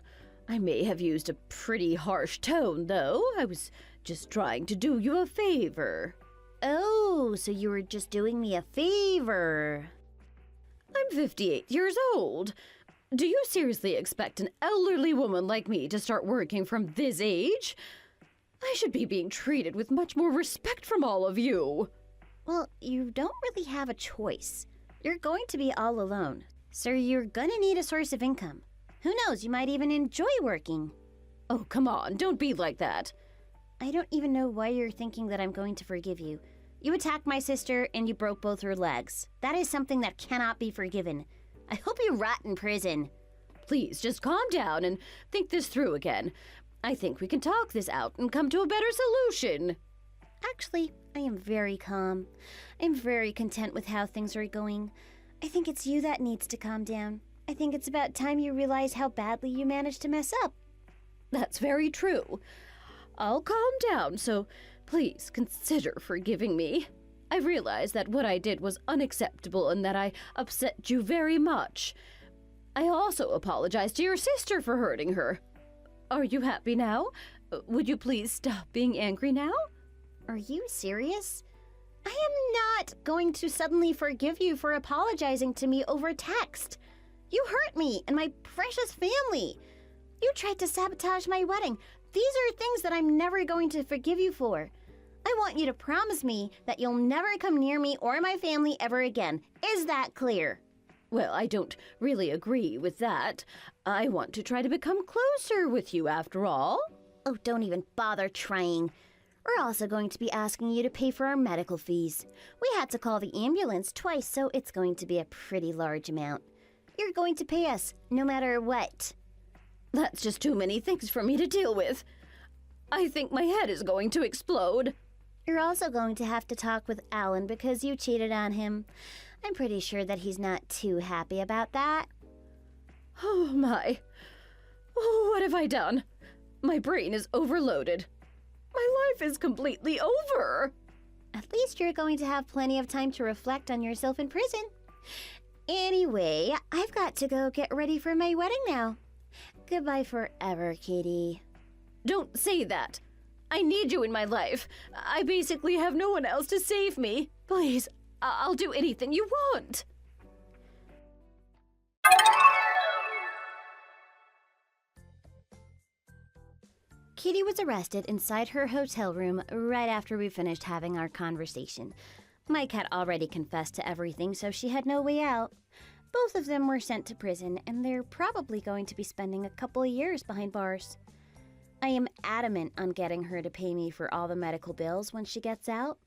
I may have used a pretty harsh tone, though. I was just trying to do you a favor. Oh, so you were just doing me a favor. I'm 58 years old. Do you seriously expect an elderly woman like me to start working from this age? I should be being treated with much more respect from all of you. Well, you don't really have a choice. You're going to be all alone, so you're gonna need a source of income. Who knows, you might even enjoy working. Oh, come on, don't be like that. I don't even know why you're thinking that I'm going to forgive you. You attacked my sister and you broke both her legs. That is something that cannot be forgiven. I hope you rot in prison. Please, just calm down and think this through again. I think we can talk this out and come to a better solution. Actually, I am very calm. I'm very content with how things are going. I think it's you that needs to calm down. I think it's about time you realize how badly you managed to mess up. That's very true. I'll calm down, so please consider forgiving me. I realize that what I did was unacceptable and that I upset you very much. I also apologize to your sister for hurting her. Are you happy now? Would you please stop being angry now? Are you serious? I am not going to suddenly forgive you for apologizing to me over text. You hurt me and my precious family. You tried to sabotage my wedding. These are things that I'm never going to forgive you for. I want you to promise me that you'll never come near me or my family ever again. Is that clear? Well, I don't really agree with that. I want to try to become closer with you after all. Oh, don't even bother trying. We're also going to be asking you to pay for our medical fees. We had to call the ambulance twice, so it's going to be a pretty large amount. You're going to pay us, no matter what. That's just too many things for me to deal with. I think my head is going to explode. You're also going to have to talk with Alan because you cheated on him. I'm pretty sure that he's not too happy about that. Oh my. Oh, what have I done? My brain is overloaded. My life is completely over. At least you're going to have plenty of time to reflect on yourself in prison. Anyway, I've got to go get ready for my wedding now. Goodbye forever, Kitty. Don't say that. I need you in my life. I basically have no one else to save me. Please, I'll do anything you want. Kitty was arrested inside her hotel room right after we finished having our conversation. Mike had already confessed to everything, so she had no way out. Both of them were sent to prison, and they're probably going to be spending a couple of years behind bars. I am adamant on getting her to pay me for all the medical bills when she gets out.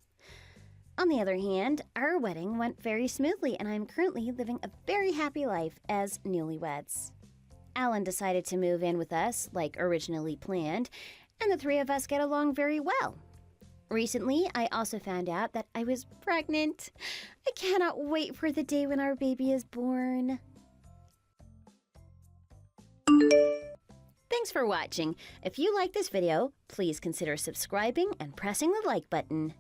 On the other hand, our wedding went very smoothly, and I'm currently living a very happy life as newlyweds. Alan decided to move in with us, like originally planned, and the three of us get along very well. Recently, I also found out that I was pregnant. I cannot wait for the day when our baby is born. Thanks for watching. If you like this video, please consider subscribing and pressing the like button.